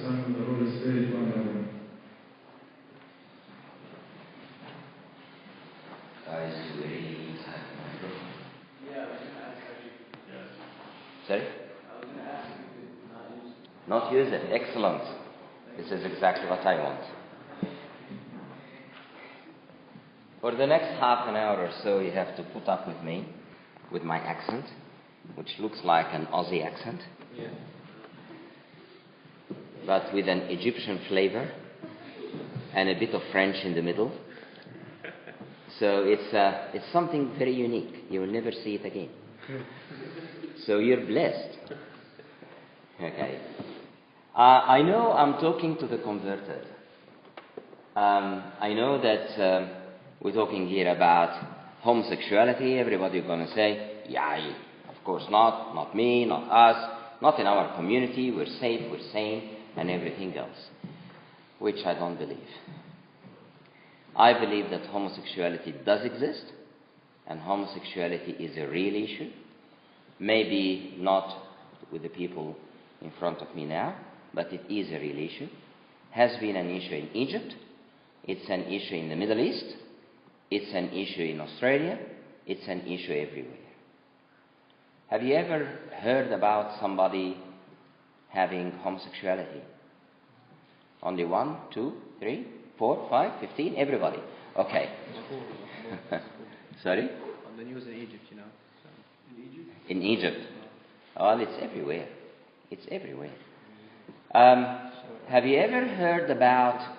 Son, and the Holy Spirit, one Lord. Guys, do we really need to have a microphone? Yeah, I was going to ask actually. Yes. Sorry? I was going to ask if you could not use it. Not use it. Excellent. This is exactly what I want. For the next half an hour or so, you have to put up with me, with my accent, which looks like an Aussie accent, but with an Egyptian flavor and a bit of French in the middle. So it's something very unique. You will never see it again. So you're blessed. Okay. I know I'm talking to the converted. I know that we're talking here about homosexuality. Everybody's going to say, yeah, of course not me, not us, not in our community. We're safe, we're sane, and everything else, which I don't believe. I believe that homosexuality does exist, and homosexuality is a real issue. Maybe not with the people in front of me now, but it is a real issue. Has been an issue in Egypt. It's an issue in the Middle East. It's an issue in Australia. It's an issue everywhere. Have you ever heard about somebody having homosexuality? Only 1, 2, 3, 4, 5, 15? Everybody. Okay. Sorry? On the news in Egypt, you know. So. In Egypt? In Egypt. Well, it's everywhere. It's everywhere. Have you ever heard about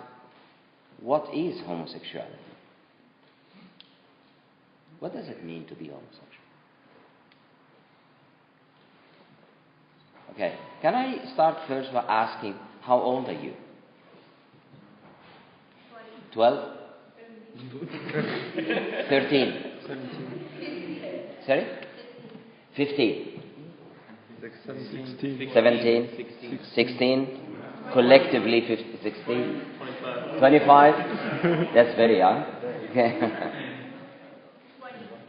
what is homosexuality? What does it mean to be homosexual? Okay, can I start first by asking, how old are you? 12? 13? 17. Sorry? 15? 16. 17? 16? Collectively 16? 25? That's very young. Okay.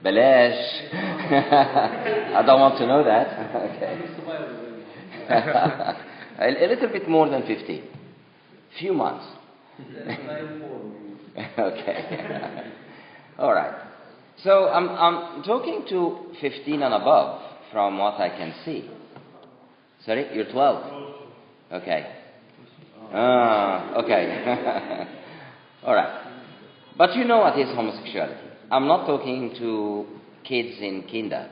Balash. I don't want to know that. Okay. A little bit more than 15. Few months. Okay. All right. So I'm talking to 15 and above from what I can see. Sorry, you're 12. Okay. Okay. All right. But you know what is homosexuality. I'm not talking to kids in kinder.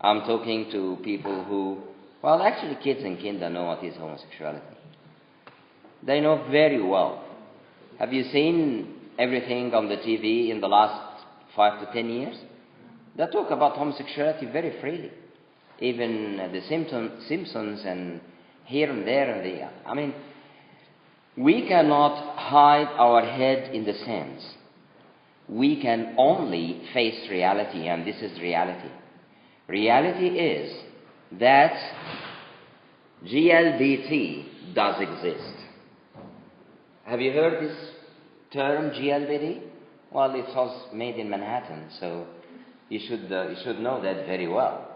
I'm talking to people who, well, actually kids in kinder know what is homosexuality. They know very well. Have you seen everything on the TV in the last 5 to 10 years? They talk about homosexuality very freely. Even the Simpsons and here and there and there. I mean, we cannot hide our head in the sands. We can only face reality, and this is reality. Reality is that GLBT does exist. Have you heard this term, GLBT? Well, it was made in Manhattan, so you should know that very well.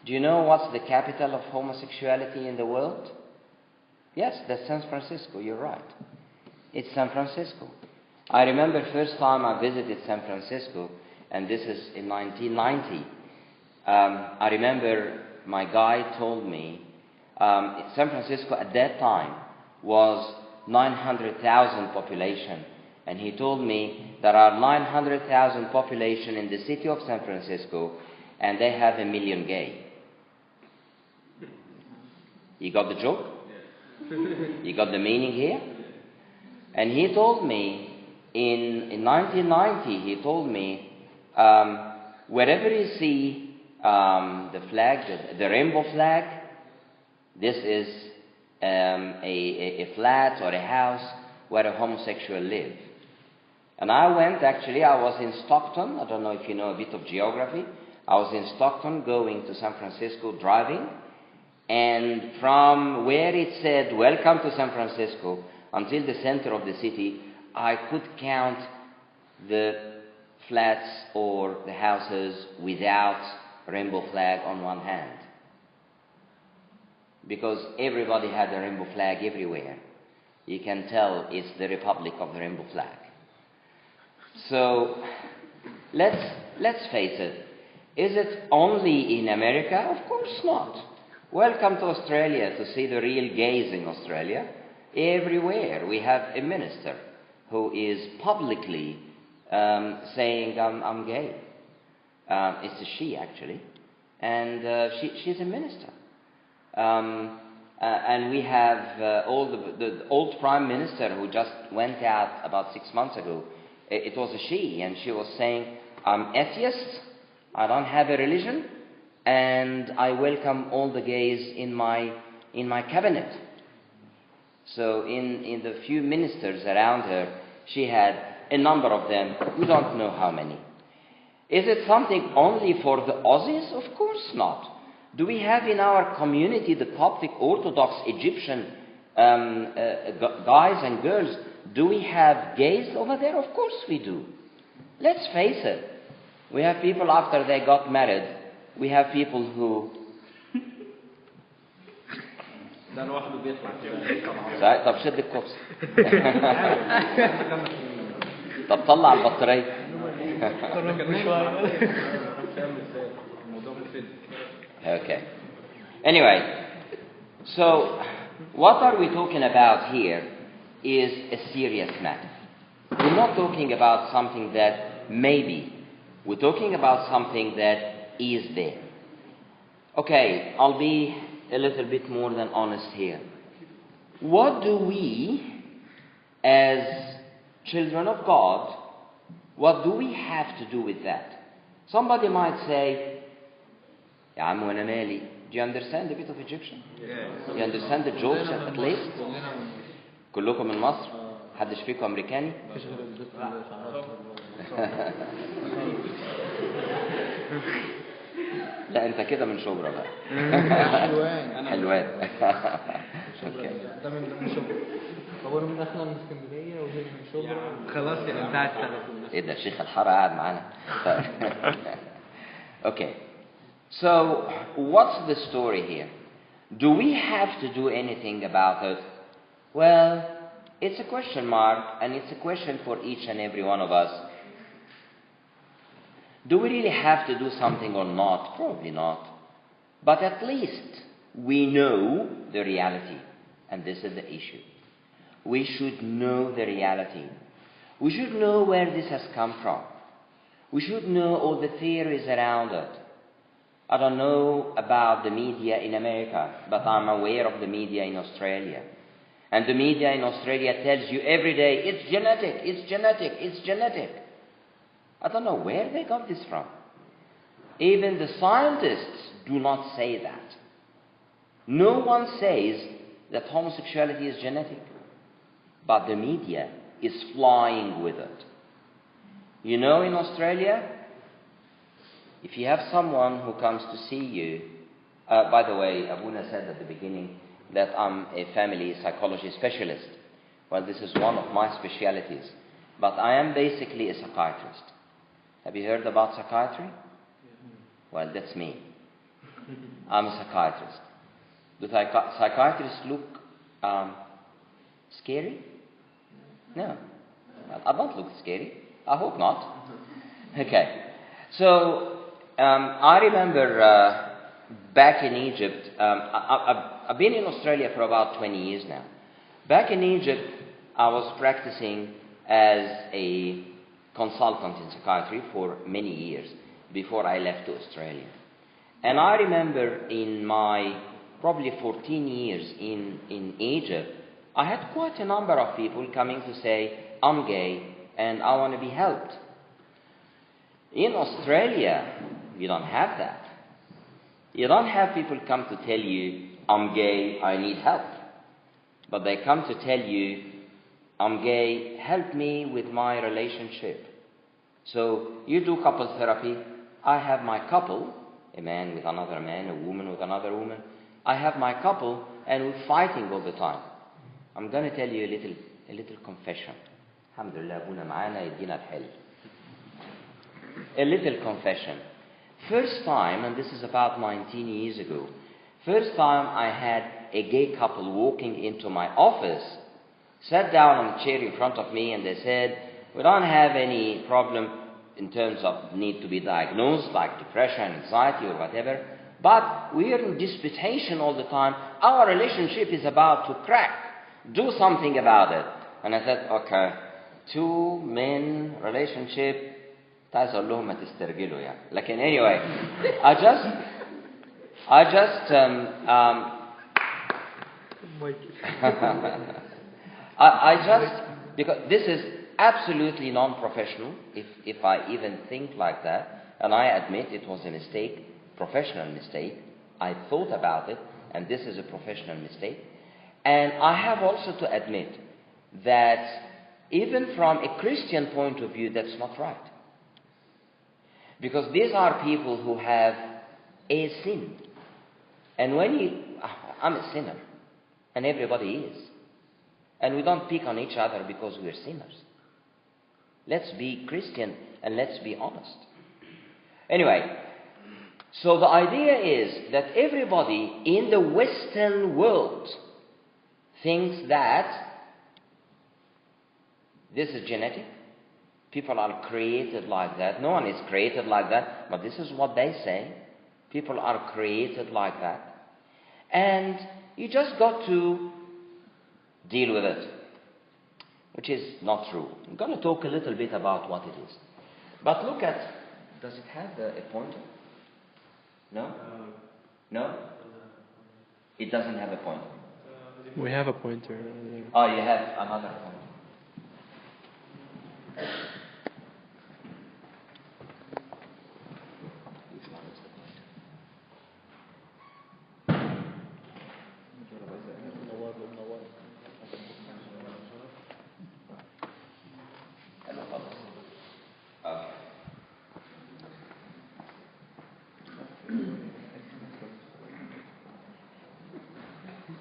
Do you know what's the capital of homosexuality in the world? Yes, that's San Francisco. You're right. It's San Francisco. I remember first time I visited San Francisco, and this is in 1990. I remember my guide told me San Francisco at that time was 900,000 population, and he told me there are 900,000 population in the city of San Francisco, and they have 1 million gay. You got the joke? You got the meaning here? And he told me in 1990, he told me, wherever you see the flag, the rainbow flag, this is a flat or a house where a homosexual live. And I was in Stockton. I don't know if you know a bit of geography. I was in Stockton going to San Francisco driving, and from where it said, "Welcome to San Francisco," until the center of the city, I could count the flats or the houses without rainbow flag on one hand. because everybody had a rainbow flag everywhere. You can tell it's the Republic of the Rainbow Flag. So let's face it. Is it only in America? Of course not. Welcome to Australia to see the real gays in Australia. Everywhere we have a minister who is publicly saying, I'm gay. It's a she, actually. And she's a minister. And we have the old Prime Minister who just went out about 6 months ago. It was a she, and she was saying, I'm atheist, I don't have a religion, and I welcome all the gays in my cabinet. So in the few ministers around her, she had a number of them, we don't know how many. Is it something only for the Aussies? Of course not. Do we have in our community the Coptic Orthodox Egyptian guys and girls? Do we have gays over there? Of course we do. Let's face it. We have people after they got married. We have people who... طب شد الكوبس. طب طلع البطارية. Okay. Anyway, so what are we talking about here is a serious matter. We're not talking about something that maybe. We're talking about something that is there. Okay, I'll be a little bit more than honest here. What do we, as children of God, what do we have to do with that? Somebody might say, يا عم وانا مالي. Do you understand a bit of Egyptian? Do you understand the jokes at least? كلكم من مصر؟ حدش فيكم أمريكاني؟ لا أنت كده من شبرا بقى. حلوان. ده من شبرا. هو من احنا من اسكندريه وهي من شبرا. خلاص يعني انتهت. ايه ده شيخ الحاره قاعد معانا. Okay. So, what's the story here? Do we have to do anything about it? Well, it's a question mark, and it's a question for each and every one of us. Do we really have to do something or not? Probably not. But at least we know the reality, and this is the issue. We should know the reality. We should know where this has come from. We should know all the theories around it. I don't know about the media in America, but I'm aware of the media in Australia. And the media in Australia tells you every day, it's genetic, it's genetic, it's genetic. I don't know where they got this from. Even the scientists do not say that. No one says that homosexuality is genetic. But the media is flying with it. You know, in Australia, if you have someone who comes to see you, by the way, Abuna said at the beginning that I'm a family psychology specialist. Well, this is one of my specialities. But I am basically a psychiatrist. Have you heard about psychiatry? Well, that's me. I'm a psychiatrist. Do psychiatrists look scary? No. I don't look scary. I hope not. Okay. So, I remember back in Egypt, I've been in Australia for about 20 years now. Back in Egypt, I was practicing as a consultant in psychiatry for many years before I left to Australia. And I remember in my probably 14 years in Egypt, I had quite a number of people coming to say, I'm gay and I want to be helped. In Australia, you don't have that. You don't have people come to tell you, I'm gay, I need help. But they come to tell you, I'm gay, help me with my relationship. So you do couple therapy. I have my couple, a man with another man, a woman with another woman. I have my couple and we're fighting all the time. I'm going to tell you a little confession. Alhamdulillah, Abuna ma'ana yadina al-hil. A little confession. First time, and this is about 19 years ago, First time I had a gay couple walking into my office, sat down on the chair in front of me, and they said, we don't have any problem in terms of need to be diagnosed, like depression, anxiety, or whatever, but we are in disputation all the time. Our relationship is about to crack. Do something about it. And I said, okay, two men relationship, تعال لهم ما تسترجلوا يعني. لكن anyway, because this is absolutely non-professional, if I even think like that, and I admit it was a mistake, professional mistake. I thought about it, and this is a professional mistake. And I have also to admit that even from a Christian point of view, that's not right. Because these are people who have a sin. And I'm a sinner, and everybody is. And we don't pick on each other because we're sinners. Let's be Christian and let's be honest. Anyway, so the idea is that everybody in the Western world thinks that this is genetic. People are created like that. No one is created like that, but this is what they say. People are created like that. And you just got to deal with it, which is not true. I'm going to talk a little bit about what it is. But look at, does it have a pointer? No? No? It doesn't have a pointer. We have a pointer. Oh, you have another pointer.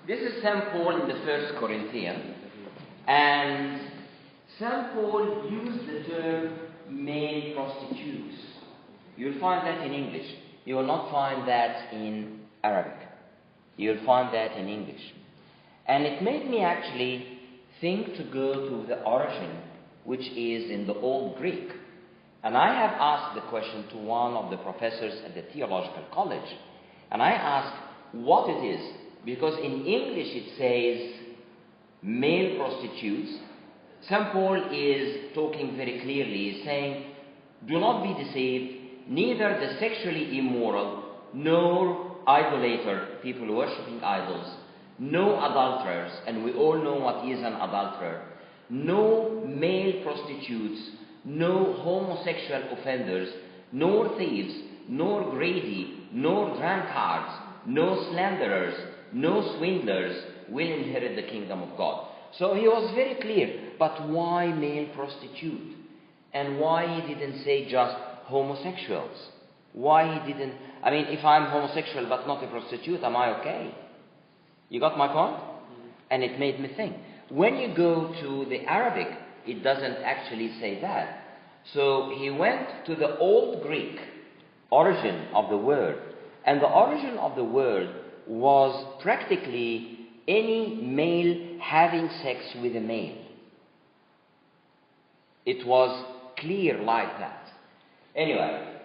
This is St. Paul in the 1 Corinthians, and St. Paul used the term male prostitutes. You'll find that in English. You will not find that in Arabic. You'll find that in English. And it made me actually think to go to the origin, which is in the Old Greek. And I have asked the question to one of the professors at the theological college, and I asked what it is. Because in English it says male prostitutes. St. Paul is talking very clearly, he's saying, do not be deceived, neither the sexually immoral, nor idolater, people worshipping idols, no adulterers, and we all know what is an adulterer, no male prostitutes, no homosexual offenders, nor thieves, nor greedy, nor drunkards, no slanderers, no swindlers will inherit the kingdom of God. So he was very clear. But why male prostitute? And why he didn't say just homosexuals? Why he didn't... I mean, if I'm homosexual but not a prostitute, am I okay? You got my point? And it made me think. When you go to the Arabic, it doesn't actually say that. So he went to the Old Greek origin of the word. And the origin of the word was practically any male having sex with a male. It was clear like that. Anyway,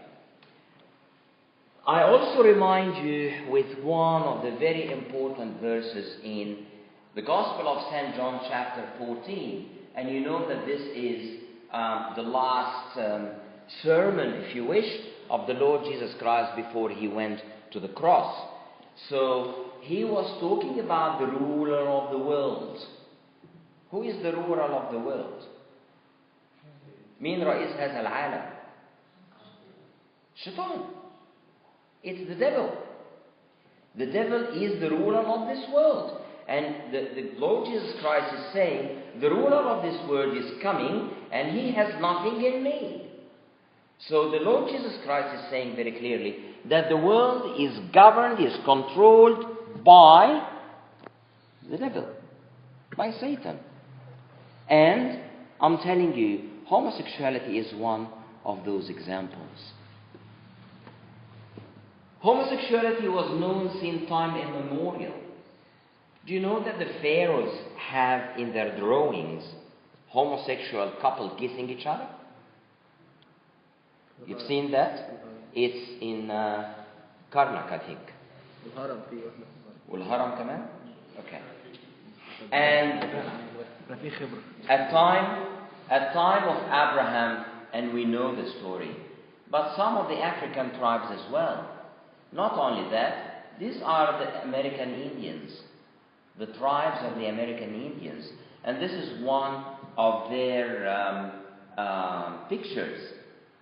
I also remind you with one of the very important verses in the Gospel of St. John chapter 14. And you know that this is the last sermon, if you wish, of the Lord Jesus Christ before he went to the cross. So he was talking about the ruler of the world. Who is the ruler of the world? مين رئيس هذا العالم؟ Shaitan. It's the devil. The devil is the ruler of this world. And the Lord Jesus Christ is saying, the ruler of this world is coming and he has nothing in me. So the Lord Jesus Christ is saying very clearly that the world is governed, is controlled by the devil, by Satan. And I'm telling you, homosexuality is one of those examples. Homosexuality was known since time immemorial. Do you know that the pharaohs have in their drawings homosexual couple kissing each other? You've seen that? It's in Karnak, I think. والهرم كمان? Okay. And at time of Abraham, and we know the story, but some of the African tribes as well. Not only that, these are the American Indians, the tribes of the American Indians, and this is one of their pictures,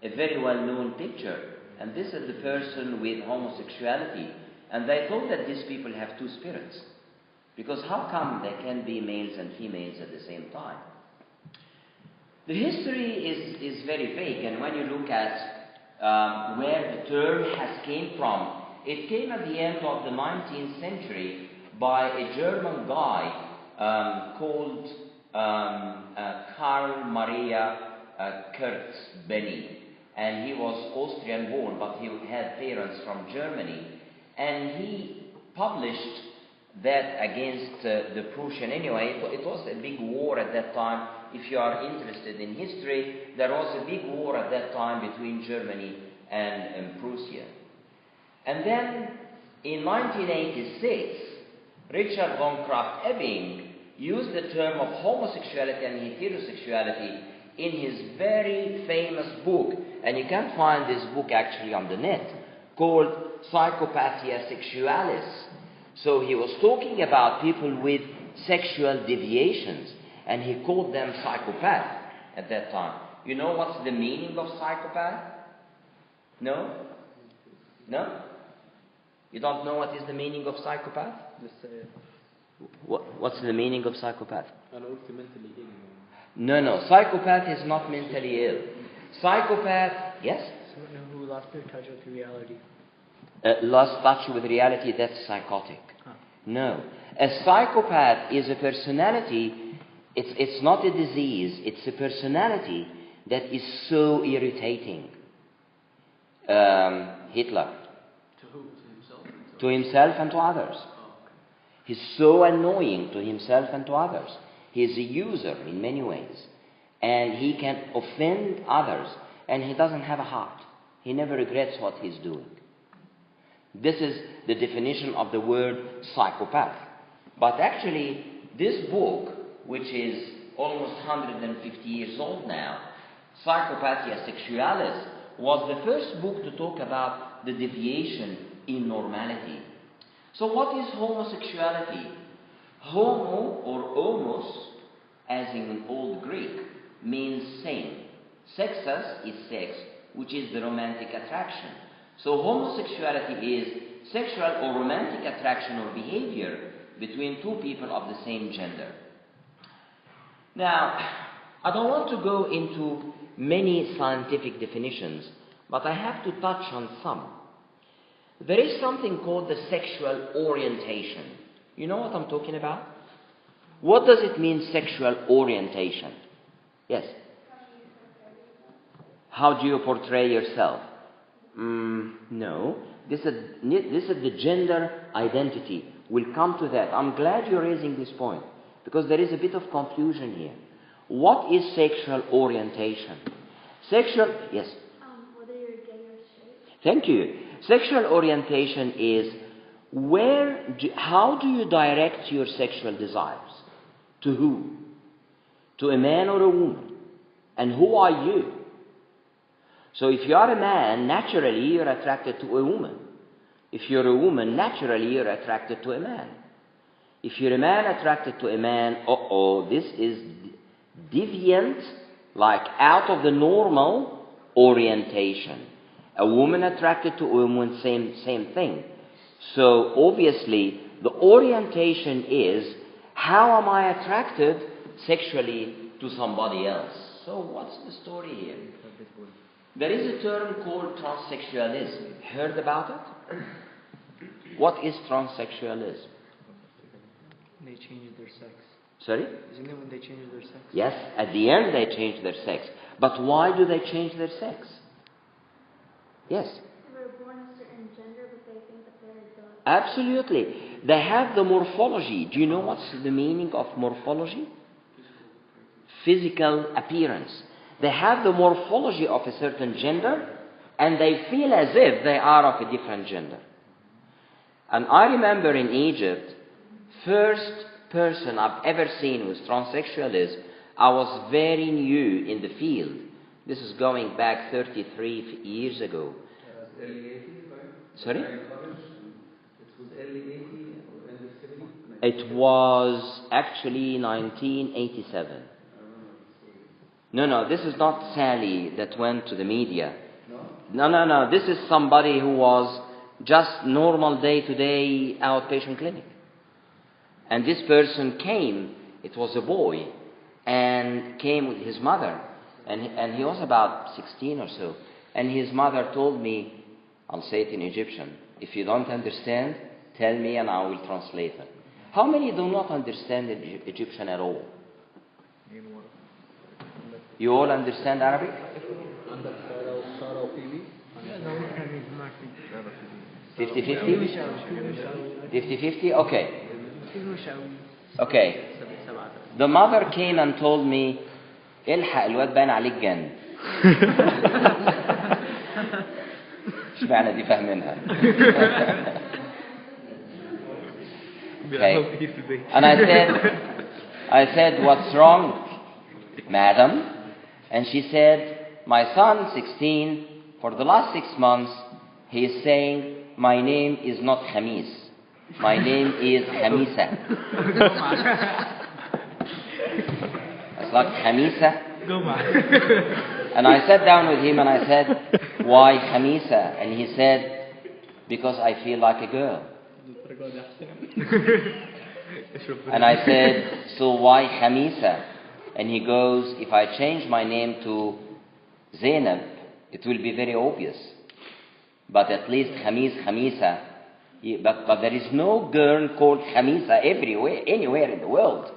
a very well-known picture, and this is the person with homosexuality, and they thought that these people have two spirits, because how come they can be males and females at the same time? The history is very vague, and when you look at where the term has came from, it came at the end of the 19th century by a German guy called Karl Maria Kurz-Benny, and he was Austrian born, but he had parents from Germany, and he published that against the Prussian. Anyway, it was a big war at that time. If you are interested in history, there was a big war at that time between Germany and Prussia. And then in 1986, Richard von Krafft-Ebing used the term of homosexuality and heterosexuality in his very famous book, and you can find this book actually on the net, called Psychopathia Sexualis. So he was talking about people with sexual deviations, and he called them psychopath at that time. You know what's the meaning of psychopath? No? No? You don't know what is the meaning of psychopath? What's the meaning of psychopath? No. Psychopath is not mentally ill. Psychopath, yes? Someone who lost their touch with reality. Lost touch with reality, that's psychotic. No. A psychopath is a personality, it's not a disease, it's a personality that is so irritating. Hitler. To who? To himself? To himself and to others. He's so annoying to himself and to others. He's a user in many ways. And he can offend others, and he doesn't have a heart. He never regrets what he's doing. This is the definition of the word psychopath. But actually, this book, which is almost 150 years old now, Psychopathia Sexualis, was the first book to talk about the deviation in normality. So what is homosexuality? Homo or homos, as in Old Greek, means same. Sexus is sex, which is the romantic attraction. So homosexuality is sexual or romantic attraction or behavior between two people of the same gender. Now, I don't want to go into many scientific definitions, but I have to touch on some. There is something called the sexual orientation. You know what I'm talking about? What does it mean, sexual orientation? Yes? How do you portray yourself? No. This is the gender identity. We'll come to that. I'm glad you're raising this point, because there is a bit of confusion here. What is sexual orientation? Yes? Whether you're gay or straight. Thank you. Sexual orientation is how do you direct your sexual desires? To who? To a man or a woman? And who are you? So if you are a man, naturally you're attracted to a woman. If you're a woman, naturally you're attracted to a man. If you're a man attracted to a man, this is deviant, like out of the normal orientation. A woman attracted to a woman, same thing. So obviously the orientation is, how am I attracted sexually to somebody else? So what's the story here? There is a term called transsexualism. Heard about it? What is transsexualism? They change their sex. Sorry? Isn't it when they change their sex? Yes, at the end they change their sex. But why do they change their sex? Yes? They were born a certain gender, but they Absolutely. They have the morphology. Do you know what's the meaning of morphology? Physical appearance. They have the morphology of a certain gender, and they feel as if they are of a different gender. And I remember in Egypt, first person I've ever seen with transsexualism, I was very new in the field. This is going back 33 years ago. Early 80s, right? Sorry? It was early 80s or early 70s? It was actually 1987. No, this is not Sally that went to the media. No. This is somebody who was just normal day-to-day outpatient clinic. And this person came, it was a boy, and came with his mother. And he was about 16 or so. And his mother told me, I'll say it in Egyptian, if you don't understand, tell me and I will translate it. How many do not understand Egyptian at all? You all understand Arabic? 50-50? 50-50? Okay. The mother came and told me, الحق الواد باين عليك جن. اشمعنى دي فاهمينها؟ Okay. And I said, what's wrong, madam? And she said, my son, 16, for the last 6 months, he is saying, my name is not Khamis. My name is Khamisa. It's like Khamisa. And I sat down with him and I said, why Khamisa? And he said, because I feel like a girl. And I said, so why Khamisa? And he goes, if I change my name to Zainab, it will be very obvious. But at least Khamisa. But there is no girl called Khamisa everywhere, anywhere in the world.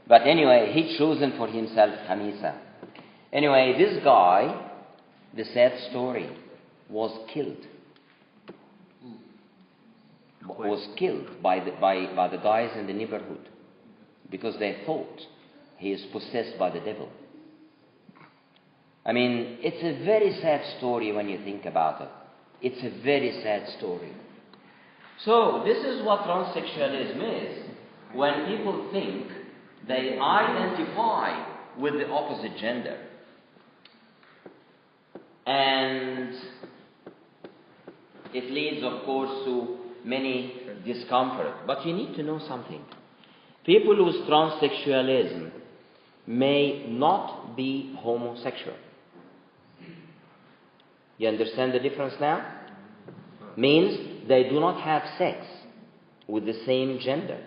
But anyway, he chosen for himself Khamisa. Anyway, this guy, the sad story, was killed. Was killed by the guys in the neighborhood because they thought he is possessed by the devil. I mean, it's a very sad story when you think about it. It's a very sad story. So, this is what transsexualism is. When people think they identify with the opposite gender. And it leads, of course, to many discomfort. But you need to know something. People with transsexualism may not be homosexual. You understand the difference now? Means they do not have sex with the same gender,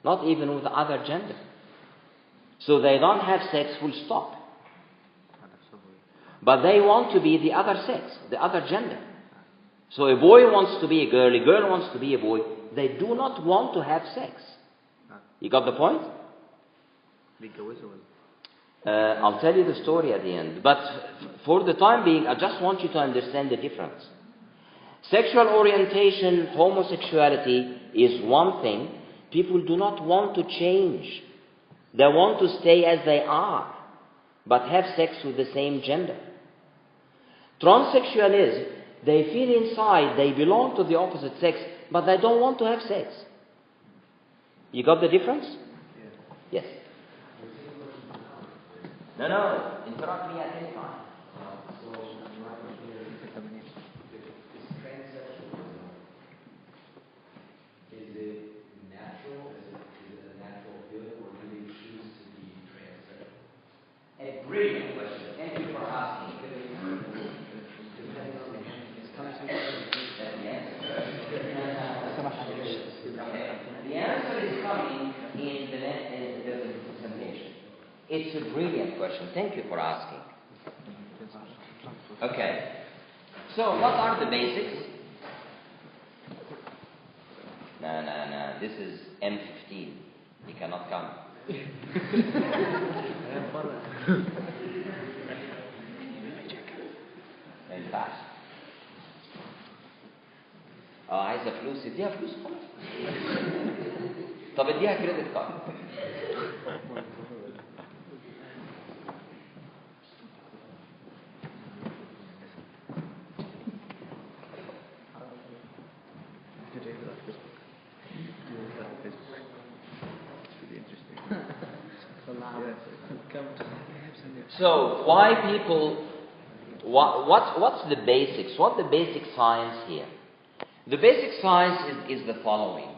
not even with the other gender. So they don't have sex full stop. But they want to be the other sex, the other gender. So a boy wants to be a girl wants to be a boy. They do not want to have sex. You got the point? I'll tell you the story at the end. But for the time being, I just want you to understand the difference. Sexual orientation, homosexuality is one thing. People do not want to change. They want to stay as they are, but have sex with the same gender. Transsexualism, they feel inside they belong to the opposite sex, but they don't want to have sex. You got the difference? Yes. No, interrupt me at any time. Is it natural? Is it a natural feeling, or do they choose to be transsexual? A brilliant question. Thank you for asking. The answer is coming in the presentation. It's a brilliant question. Thank you for asking. Okay. So, what are the basics? No. This is M15. He cannot come. Very fast. عايزة فلوس اديها فلوس خلاص. طب اديها كريدت كارد. So why people, what's the basics? What's the basic science here? The basic science is the following.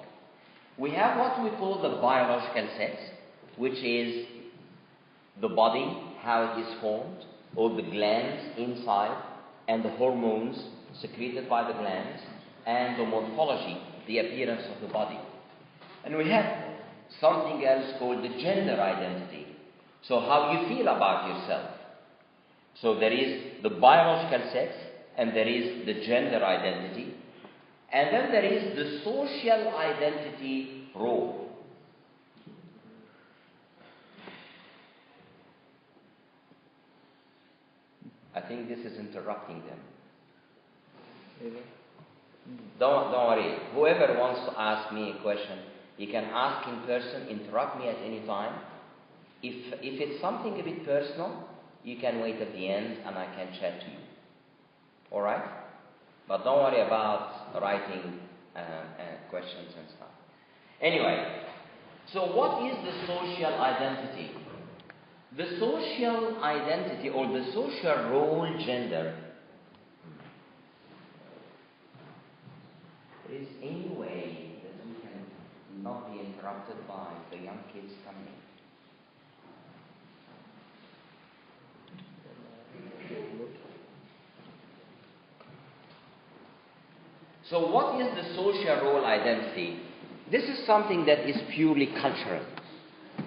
We have what we call the biological sex, which is the body, how it is formed, all the glands inside, and the hormones secreted by the glands, and the morphology, the appearance of the body. And we have something else called the gender identity. So how you feel about yourself. So there is the biological sex, and there is the gender identity, and then there is the social identity role. I think this is interrupting them. Don't worry. Whoever wants to ask me a question, you can ask in person, interrupt me at any time. If it's something a bit personal, you can wait at the end and I can chat to you. Alright? But don't worry about writing questions and stuff. Anyway, so what is the social identity? The social identity or the social role gender is any way that we can not be interrupted by the young kids coming in. So what is the social role identity? This is something that is purely cultural.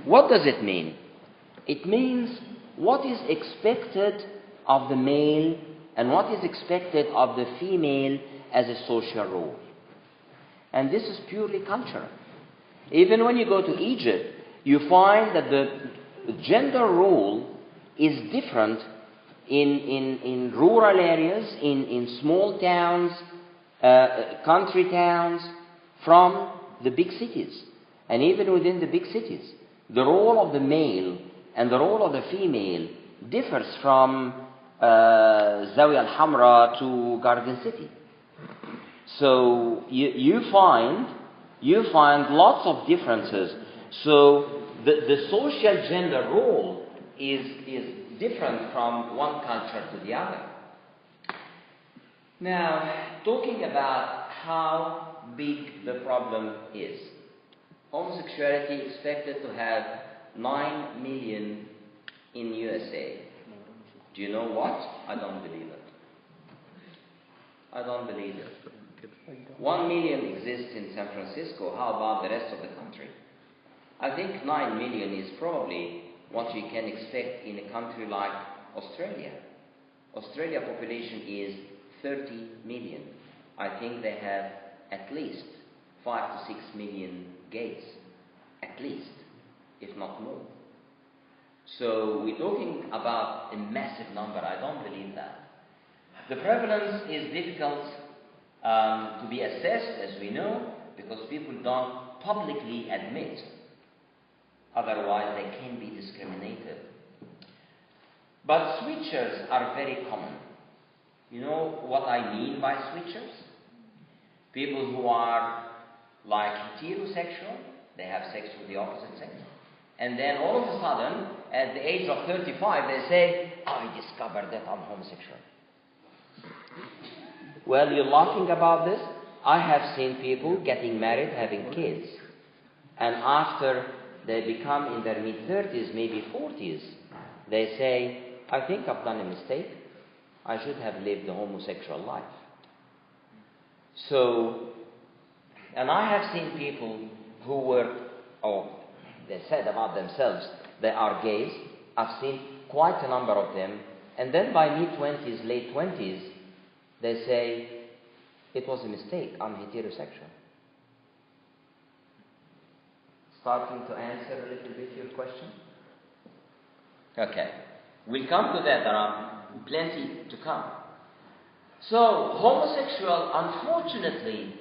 What does it mean? It means what is expected of the male and what is expected of the female as a social role. And this is purely cultural. Even when you go to Egypt, you find that the gender role is different in rural areas, in small towns, country towns, from the big cities. And even within the big cities, the role of the male and the role of the female differs from Zawiya al-Hamra to Garden City. So you find lots of differences. So the social gender role is different from one culture to the other. Now, talking about how big the problem is. Homosexuality expected to have 9 million in USA. Do you know what? I don't believe it. I don't believe it. 1 million exists in San Francisco. How about the rest of the country? I think 9 million is probably what you can expect in a country like Australia. Australia population is 30 million. I think they have at least 5 to 6 million gays. At least, if not more. So we're talking about a massive number. I don't believe that. The prevalence is difficult to be assessed, as we know, because people don't publicly admit. Otherwise, they can be discriminated. But switchers are very common. You know what I mean by switchers? People who are like heterosexual, they have sex with the opposite sex. And then all of a sudden, at the age of 35, they say, I discovered that I'm homosexual. Well, you're laughing about this? I have seen people getting married, having kids. And after they become in their mid-30s, maybe 40s, they say, I think I've done a mistake. I should have lived a homosexual life. So, and I have seen people who were, they said about themselves, they are gays. I've seen quite a number of them. And then by mid-20s, late 20s, they say, it was a mistake, I'm heterosexual. Starting to answer a little bit your question? Okay. We'll come to that. There are plenty to come. So, homosexual, unfortunately,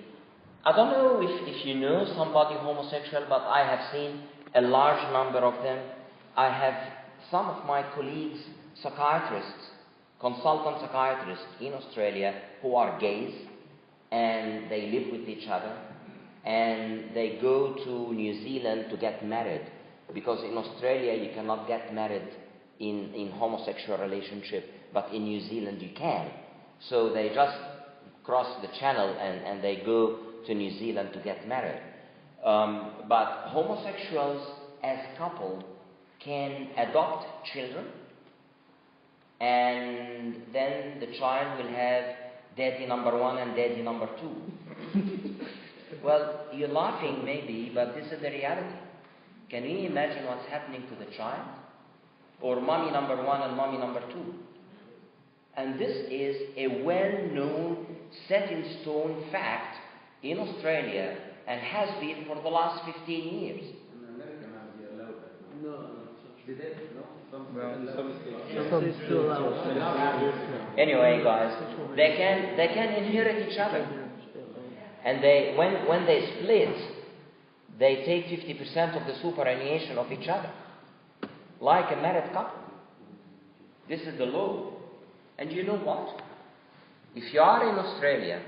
I don't know if you know somebody homosexual, but I have seen a large number of them. I have some of my colleagues, psychiatrists, consultant psychiatrists in Australia who are gays, and they live with each other, and they go to New Zealand to get married, because in Australia you cannot get married in homosexual relationship, but in New Zealand you can. So they just cross the channel and they go to New Zealand to get married. But homosexuals as couple can adopt children, and then the child will have daddy number 1 and daddy number 2. Well, you're laughing maybe, but this is the reality. Can you imagine what's happening to the child? Or mommy number 1 and mommy number 2. And this is a well-known, set-in-stone fact in Australia, and has been for the last 15 years. In America now they allow that. No. Did they? No? Some still allowed. Anyway, guys, they can inherit each other. And when they split, they take 50% of the superannuation of each other, like a married couple. This is the law. And you know what? If you are in Australia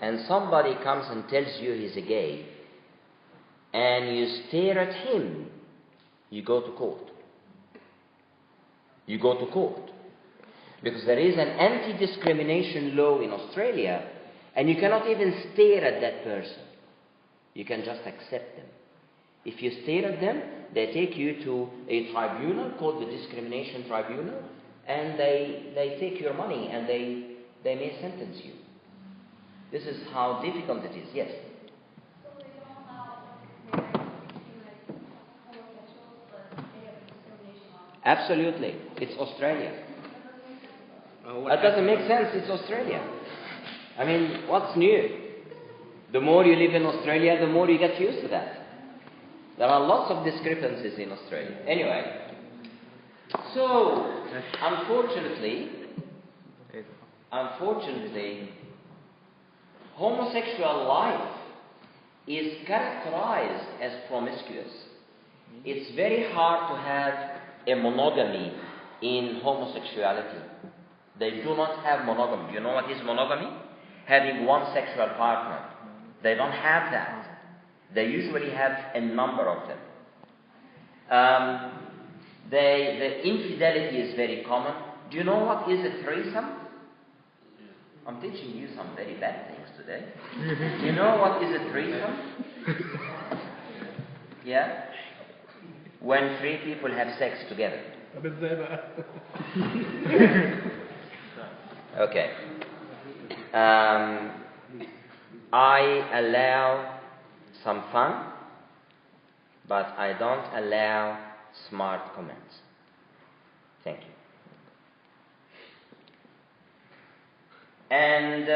and somebody comes and tells you he's a gay, and you stare at him, you go to court. You go to court. Because there is an anti-discrimination law in Australia, and you cannot even stare at that person. You can just accept them. If you stare at them, they take you to a tribunal called the Discrimination Tribunal, and they take your money and they may sentence you. This is how difficult it is, yes. So they don't allow marriage between like homosexuals, but they have discrimination law. Absolutely. It's Australia. That doesn't make sense. It's Australia. I mean, what's new? The more you live in Australia, the more you get used to that. There are lots of discrepancies in Australia. Anyway, so unfortunately, homosexual life is characterized as promiscuous. It's very hard to have a monogamy in homosexuality. They do not have monogamy. Do you know what is monogamy? Having one sexual partner. They don't have that. They usually have a number of them. The infidelity is very common. Do you know what is a threesome? I'm teaching you some very bad things today. Do you know what is a threesome? Yeah? When 3 people have sex together. Okay. I allow some fun, but I don't allow smart comments. Thank you. And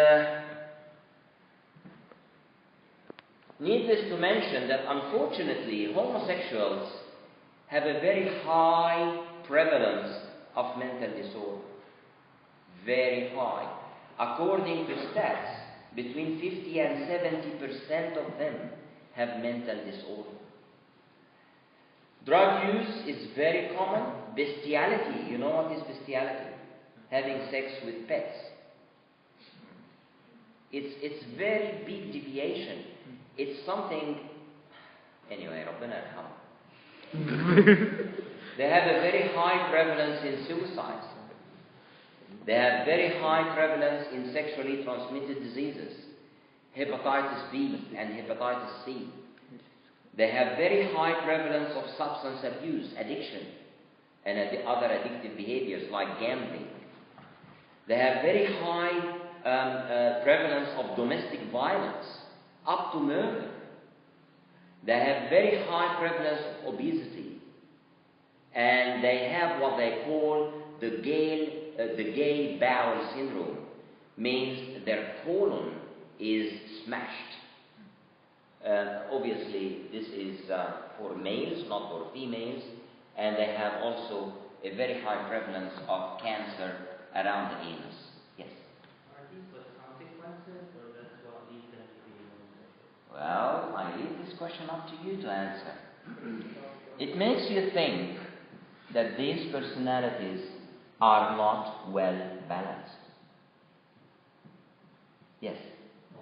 needless to mention that unfortunately homosexuals have a very high prevalence of mental disorder. Very high. According to stats, between 50 and 70% of them have mental disorder. Drug use is very common. Bestiality, you know what is bestiality? Having sex with pets. It's very big deviation. It's something. Anyway, Rabbana yarham. They have a very high prevalence in suicides. They have very high prevalence in sexually transmitted diseases, hepatitis B and hepatitis C. They have very high prevalence of substance abuse, addiction, and other addictive behaviors like gambling. They have very high prevalence of domestic violence, up to murder. They have very high prevalence of obesity. And they have what they call the gay bowel syndrome. Means their colon is smashed. Obviously, this is for males, not for females. And they have also a very high prevalence of cancer around the anus. Yes? Are these the consequences, or that's what leads them to be homosexual? Well, I leave this question up to you to answer. It makes you think that these personalities are not well balanced. Yes?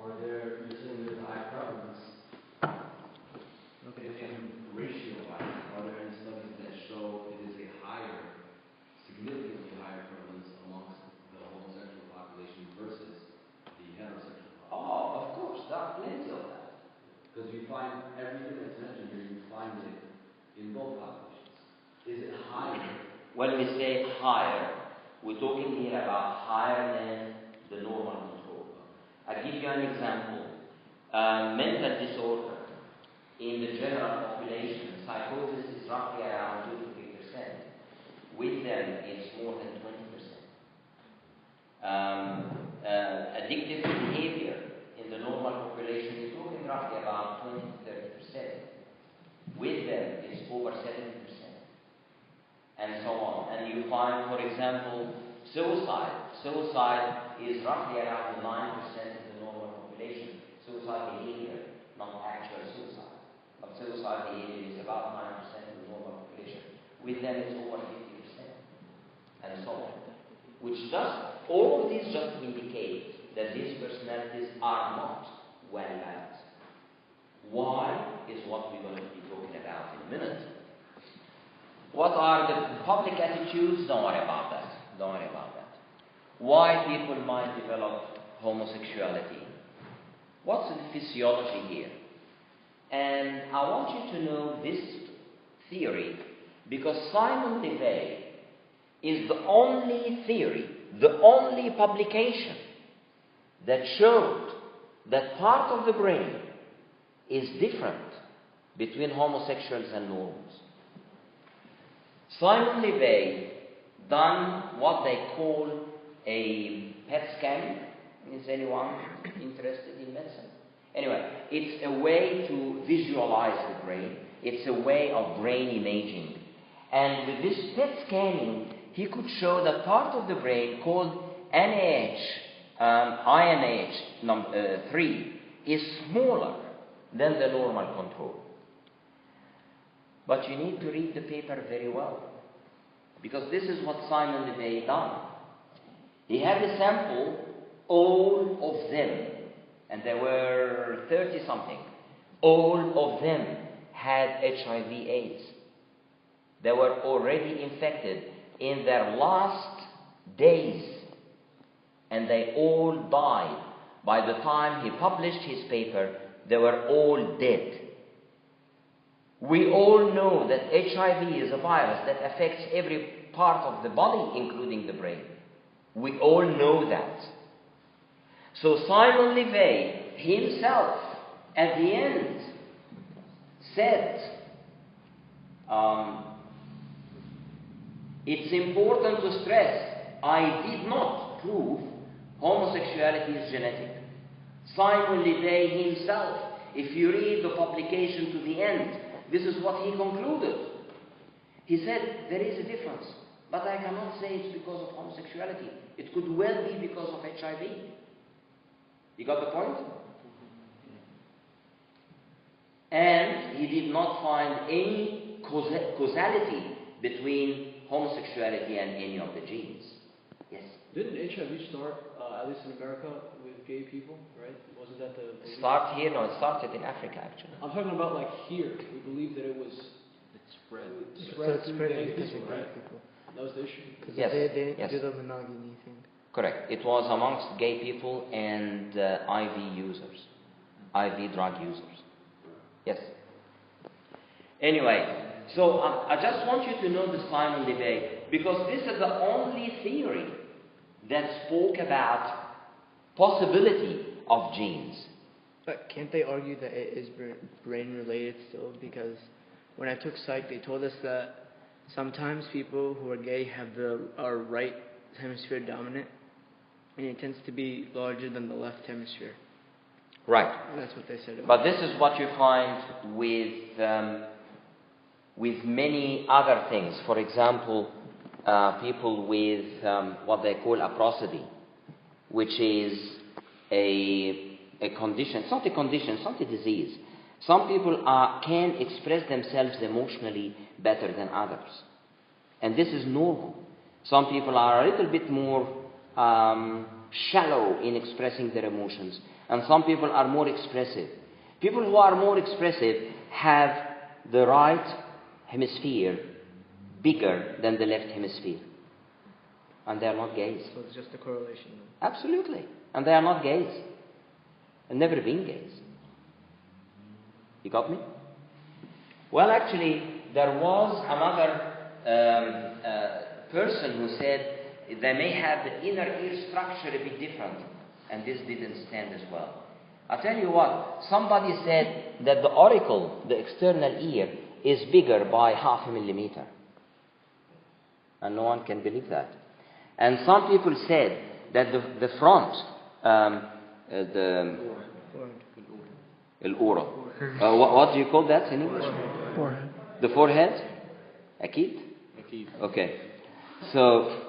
Or you're saying there's a high prevalence in ratio wise. Are there any studies that show it is a higher, significantly higher prevalence amongst the homosexual population versus the heterosexual population? Oh, of course, there are plenty of that. Because you find everything that's mentioned here, you find it in both populations. Is it higher? When we say higher, we're talking here about higher than the normal control. I'll give you an example. Mental disorder in the general population, psychosis is roughly around 2 to 3%. With them, it's more than 20%. Addictive behavior in the normal population is talking roughly about 20 to 30%. With them, it's over 70%. And so on. And you find, for example, suicide. Suicide is roughly around 9% of the normal population. Suicide behavior, not actual suicide. But suicide behavior is about 9% of the normal population. With them, it's over 50%. And so on. All of these just indicate that these personalities are not well balanced. Why is what we're going to be talking about in a minute. What are the public attitudes? Don't worry about that. Don't worry about that. Why people might develop homosexuality? What's the physiology here? And I want you to know this theory because Simon LeVay is the only theory, the only publication that showed that part of the brain is different between homosexuals and normals. Simon LeVay done what they call a PET scan. Is anyone interested in medicine? Anyway, it's a way to visualize the brain. It's a way of brain imaging. And with this PET scanning, he could show that part of the brain called INH 3 is smaller than the normal control. But you need to read the paper very well. Because this is what Simon LeVay done. He had a sample, all of them, and there were 30-something, all of them had HIV/AIDS. They were already infected in their last days, and they all died. By the time he published his paper, they were all dead. We all know that HIV is a virus that affects every part of the body, including the brain. We all know that. So Simon LeVay himself, at the end, said, it's important to stress, I did not prove homosexuality is genetic. Simon LeVay himself, if you read the publication to the end, this is what he concluded. He said, there is a difference, but I cannot say it's because of homosexuality. It could well be because of HIV. You got the point? And he did not find any causality between homosexuality and any of the genes. Yes? Didn't HIV start, at least in America, with gay people, right? Wasn't that the... Start here? No, it started in Africa, actually. I'm talking about like here. We believe that it was... It spread. Spread through spread gay because people, of gay right? people. That was the issue. Because Yes, they didn't yes. do the monogamy thing. Correct. It was amongst gay people and IV users, IV drug users. Yes. Anyway, so I just want you to know the Simon LeVay because this is the only theory that spoke about possibility of genes. But can't they argue that it is brain related still? Because when I took psych, they told us that sometimes people who are gay have our right hemisphere dominant, and it tends to be larger than the left hemisphere. Right. That's what they said. But this is what you find with many other things. For example, people with what they call a prosody, which is a a condition. It's not a condition, it's not a disease. Some people can express themselves emotionally better than others. And this is normal. Some people are a little bit more shallow in expressing their emotions. And some people are more expressive. People who are more expressive have the right hemisphere bigger than the left hemisphere. And they are not gays. So it's just a correlation. Absolutely. And they are not gays. And never been gays. You got me? Well, actually, there was another person who said they may have the inner ear structure a bit different, and this didn't stand as well. I'll tell you what, somebody said that the auricle, the external ear, is bigger by 0.5 millimeter. And no one can believe that. And some people said that the front, الأورة. What do you call that in English? Forehead. The forehead? أكيد? Okay. So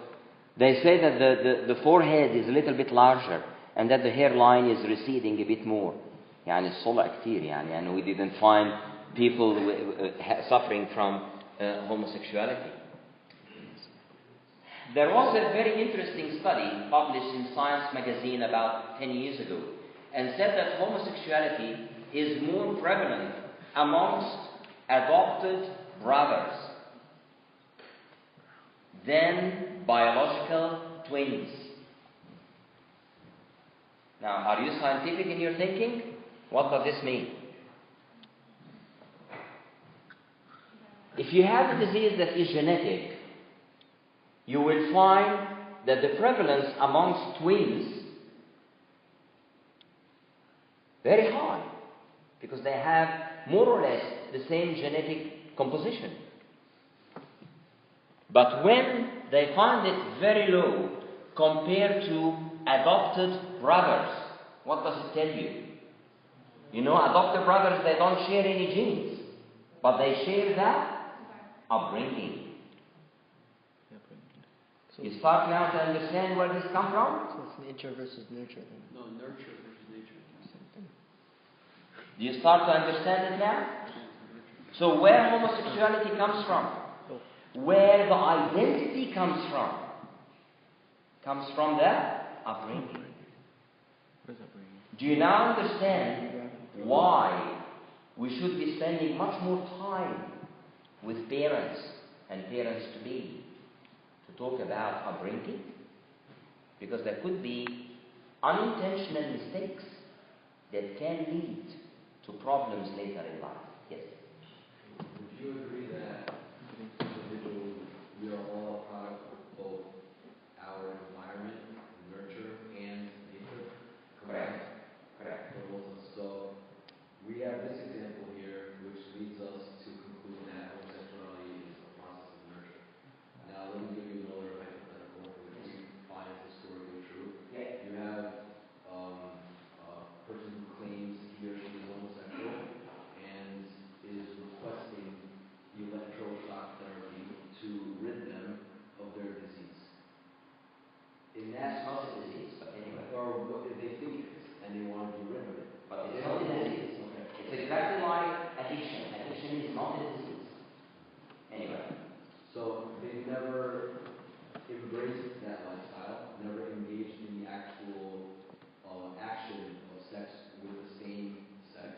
they say that the forehead is a little bit larger and that the hairline is receding a bit more. يعني الصلع كتير يعني, and we didn't find people suffering from homosexuality. There was a very interesting study published in Science magazine about 10 years ago and said that homosexuality is more prevalent amongst adopted brothers than biological twins. Now, are you scientific in your thinking? What does this mean? If you have a disease that is genetic, you will find that the prevalence amongst twins very high, because they have more or less the same genetic composition. But when they find it very low compared to adopted brothers, what does it tell you? You know, adopted brothers, they don't share any genes, but they share that upbringing. You start now to understand where this comes from? So it's nature versus nurture. Then. No, nurture versus nature. Do you start to understand it now? So where homosexuality comes from, where the identity comes from the upbringing. Do you now understand why we should be spending much more time with parents and parents-to-be to talk about upbringing? Because there could be unintentional mistakes that can lead to problems later in life. Yes? Would you agree that individually we are all a product of both our environment, nurture, and nature? Correct. Correct. So we have this example here, which leads us to conclude that homosexuality is a process of nurture. Now, let me give you another hypothetical, which we find historically true. Yeah. You have a person who claims he or she is homosexual and is requesting electroshock therapy to rid them of their disease. In That's that, not a disease, but anyway. or what they think it is, and they want to get rid of it. But it's not a disease. It's exactly like addiction. Addiction is not a disease. Anyway. So they've never embraced that lifestyle, never engaged in the actual action of sex with the same sex,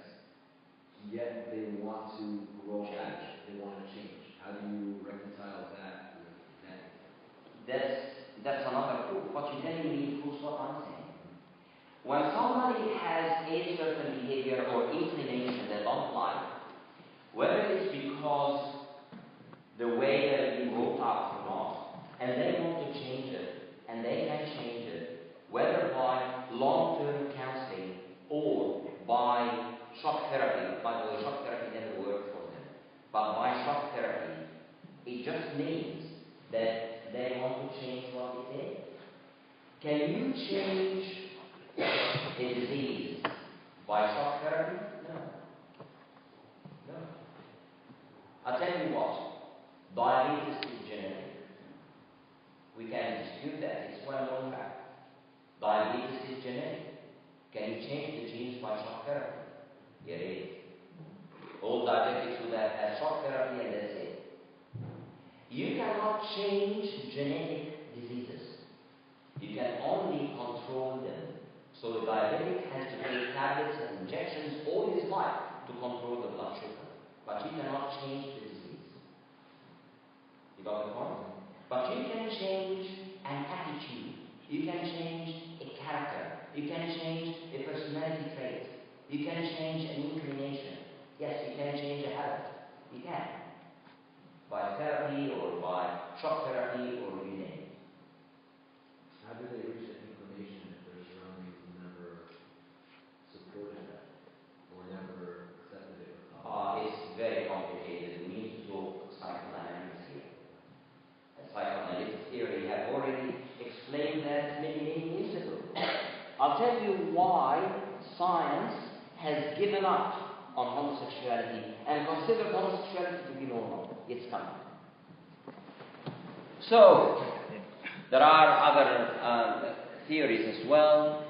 yet they want to grow up, they want to change. How do you reconcile that with that? That's another proof. What you're telling me proves what I'm saying. When somebody has a certain behavior or inclination they don't like, whether it's because the way they've been brought up or not, and they want to change it, and they can change it, whether by long-term counseling or by shock therapy. By the way, shock therapy never worked for them. But by shock therapy, it just means that they want to change what it is. Can you change a disease by shock therapy? No. No. I'll tell you what. Diabetes is genetic. We can dispute that. It's well known fact. Diabetes is genetic. Can you change the genes genetic diseases. You can only control them. So the diabetic has to take tablets and injections all his life to control the blood sugar. But you cannot change the disease. You got the point? But you can change an attitude. You can change a character. You can change a personality trait. You can change an inclination. Yes, you can change a habit. You can. By therapy or by shock therapy or you name it. How do they reach that inclination if their surroundings never supported that or never accepted it? It's very complicated. We need to talk psychodynamics here. And psychoanalytic theory have already explained that many years ago. I'll tell you why science has given up on homosexuality and considered homosexuality to be normal. It's coming. So, there are other theories as well.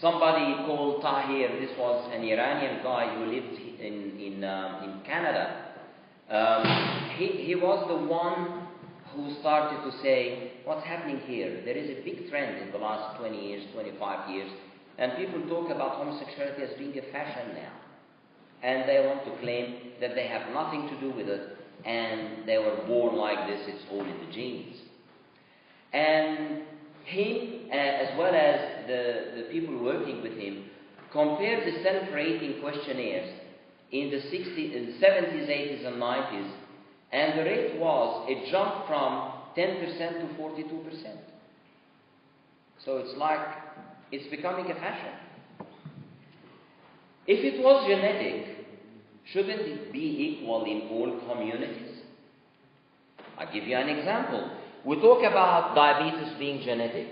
Somebody called Tahir, this was an Iranian guy who lived in Canada. He was the one who started to say, what's happening here? There is a big trend in the last 20 years, 25 years, and people talk about homosexuality as being a fashion now. And they want to claim that they have nothing to do with it, and they were born like this, it's all in the genes. And he, as well as the people working with him, compared the self-rating questionnaires in the 70s, 80s, and 90s, and the rate was, it jumped from 10% to 42%. So it's like, it's becoming a fashion. If it was genetic, shouldn't it be equal in all communities? I'll give you an example. We talk about diabetes being genetic,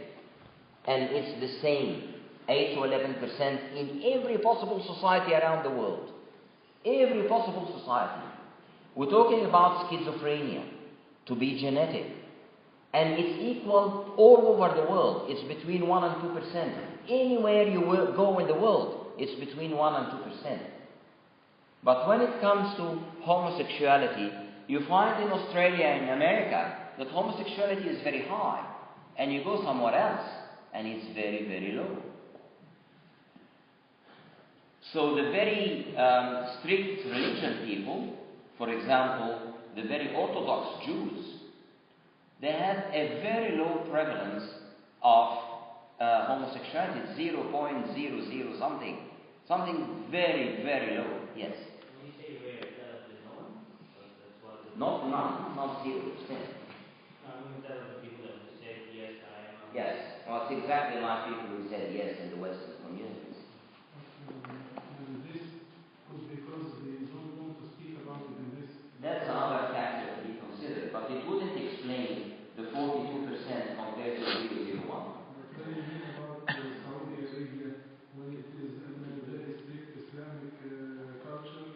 and it's the same, 8 to 11% in every possible society around the world. Every possible society. We're talking about schizophrenia to be genetic, and it's equal all over the world. It's between 1 and 2%. Anywhere you will go in the world, it's between 1 and 2%. But when it comes to homosexuality, you find in Australia and America that homosexuality is very high, and you go somewhere else, and it's very, very low. So the very strict religion people, for example, the very Orthodox Jews, they have a very low prevalence of homosexuality, 0.00 something. Something very, very low, yes. When you say rare, is that of the norm? That's what Not none, not 0%. I mean, that of the people that have said, yes, I am. Yes, well, it's exactly like people who said yes in the Western communities. This was because they don't want to speak about it in this. That's another factor to be considered, but it wouldn't explain the 42% compared to the 0.01. But what do you mean about Saudi Arabia when it is in a very strict Islamic culture?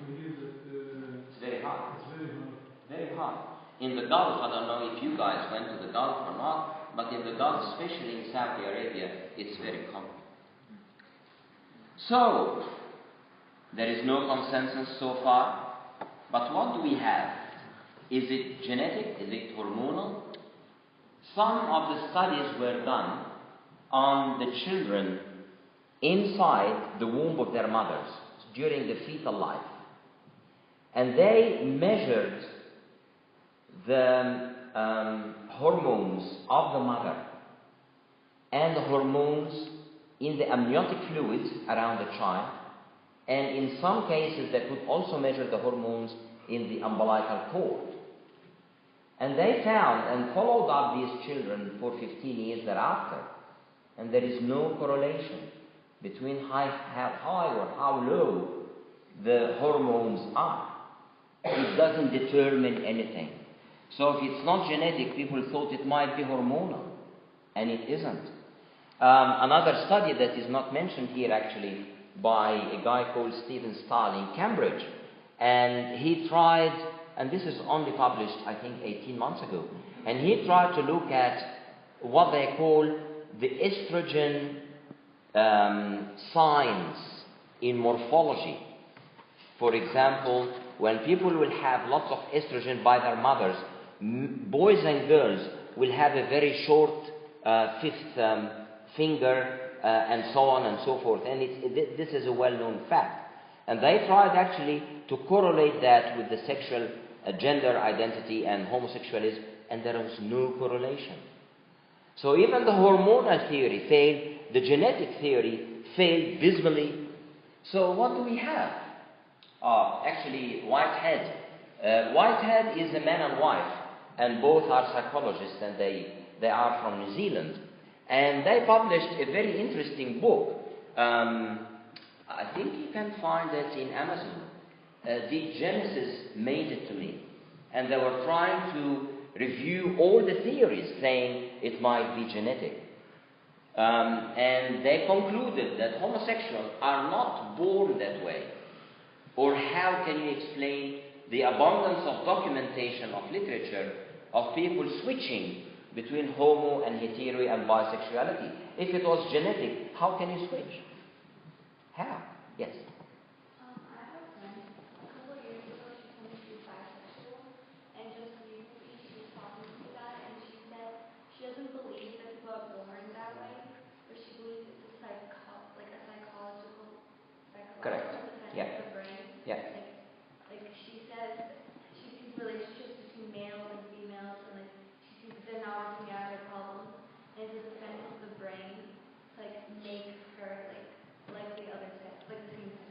We hear that It's very hard. it's very hard. Very hard. In the Gulf, I don't know if you guys went to the Gulf or not, but in the Gulf, especially in Saudi Arabia, it's very common. So, there is no consensus so far, but what do we have? Is it genetic? Is it hormonal? Some of the studies were done on the children inside the womb of their mothers during the fetal life. And they measured the hormones of the mother and the hormones in the amniotic fluid around the child, and in some cases they could also measure the hormones in the umbilical cord. And they found and followed up these children for 15 years thereafter, and there is no correlation between how high or how low the hormones are. It doesn't determine anything. So if it's not genetic, people thought it might be hormonal, and it isn't. Another study that is not mentioned here actually by a guy called Stephen Stahl in Cambridge, and he tried, and this is only published I think 18 months ago, and he tried to look at what they call the estrogen signs in morphology. For example, when people will have lots of estrogen by their mothers, boys and girls will have a very short fifth finger and so on and so forth. And this is a well-known fact. And they tried actually to correlate that with the sexual gender identity and homosexualism, and there was no correlation. So even the hormonal theory failed, the genetic theory failed dismally. So what do we have? Actually, Whitehead. Whitehead is a man and wife, and both are psychologists, and they are from New Zealand. And they published a very interesting book. I think you can find it in Amazon. The Genesis Made It to Me. And they were trying to review all the theories saying it might be genetic. And they concluded that homosexuals are not born that way. Or how can you explain the abundance of documentation of literature of people switching between homo and hetero and bisexuality? If it was genetic, how can you switch? How? Yes. I have a friend, a couple of years ago, she told me she was bisexual, and just recently she was talking to me about it, and she said she doesn't believe that people are born that way, but she believes it's a psychological Correct. dependence Yeah. of the brain. Yeah. Like she says, she sees relationships between males and females, and like she sees they're not working out her problems, and it's a defense of the brain to like make her like the other sex, like the same sex.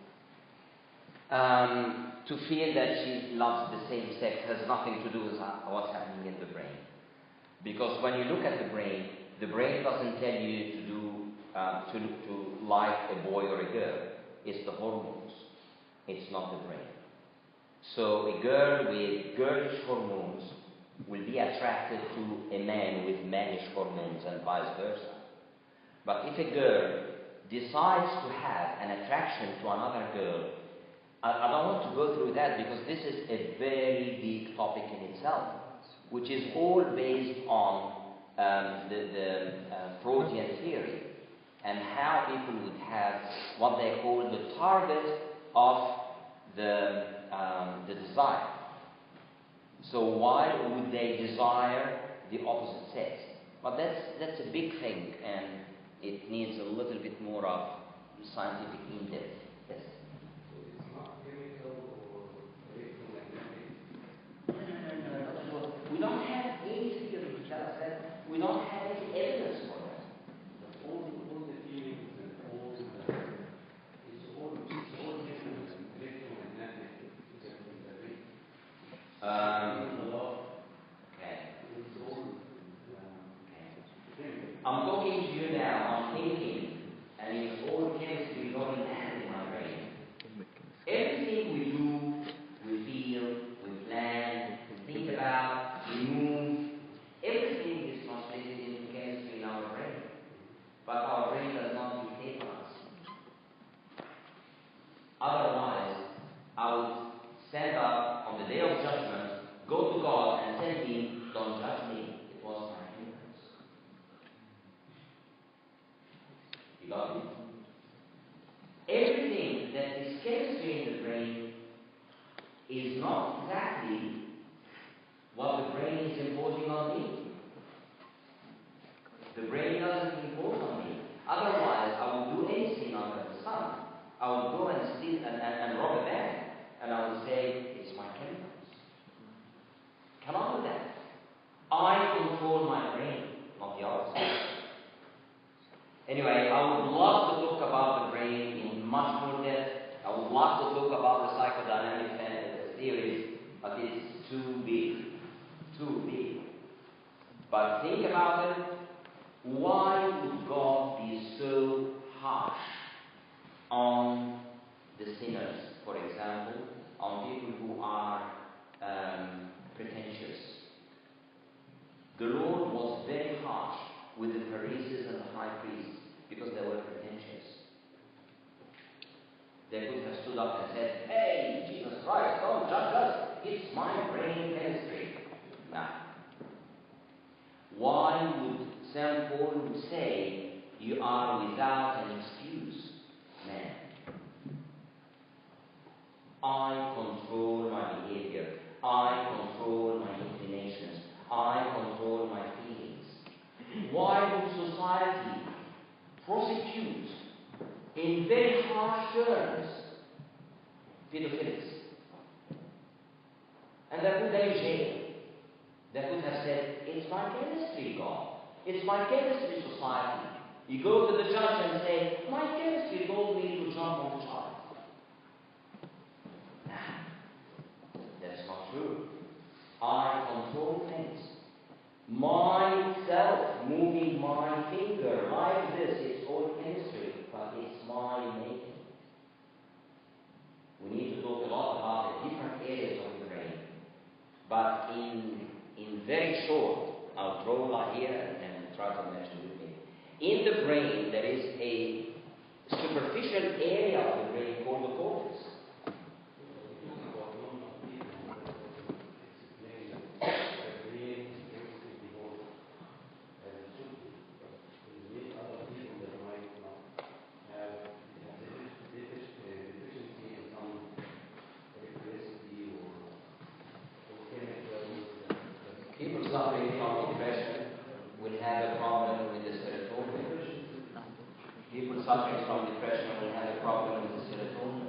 To feel that she loves the same sex has nothing to do with what's happening in the brain. Because when you look at the brain doesn't tell you to do to like a boy or a girl. It's the hormones. It's not the brain. So a girl with girlish hormones will be attracted to a man with mannish hormones and vice versa. But if a girl decides to have an attraction to another girl, I don't want to go through that because this is a very big topic in itself, which is all based on the Freudian theory and how people would have what they call the target of the desire. So why would they desire the opposite sex? But that's a big thing, and it needs a little bit more of scientific in-depth. Yes. No. We don't have any theory, which I said, we don't have any evidence for that. All the feelings and all the, it's all different, electromagnetic. Okay. I'm talking to you now, I'm thinking, and it's all chemistry going on in my brain. Everything we do, we feel, we plan, we think about, we move, everything is translated into chemistry in our brain. But our brain does not dictate us. Otherwise, I would stand up on the day of judgment, go to God and tell Him, don't judge me, it was my ignorance. You got it? Everything that is chemistry in the brain is not exactly what the brain is imposing on me. The brain doesn't impose on me. Otherwise, I would do anything under the sun. I would go and steal and rob a bank, and I would say, it's my chemicals. Cannot do that. I control my brain, not the opposite. Anyway, I would love to talk about the brain in much more depth. I would love to talk about the psychodynamic theories, but it's too big. Too big. But think about it. Why would God be so harsh on the sinners, for example, on people who are pretentious? The Lord was very harsh with the Pharisees and the high priests because they were pretentious. They could have stood up and said, hey, Jesus Christ, don't judge us. It's my brain chemistry. Now, why would St. Paul say, you are without an excuse, man? I control my behavior. I control my inclinations. I control my feelings. Why would society prosecute in very harsh terms pedophilics? And they put them in jail. They could have said, it's my chemistry, God. It's my chemistry society. You go to the judge and say, my chemistry told me to jump on the child. That's not true. I control things. Myself moving my finger like this, it's all chemistry, but it's my making. We need to talk a lot about the different areas of the brain. But in very short, I'll draw a line here and try to mention with me. In the brain, there is a superficial area of the brain called the cortex. People suffering from depression will have a problem with the serotonin. People suffering from depression will have a problem with the serotonin.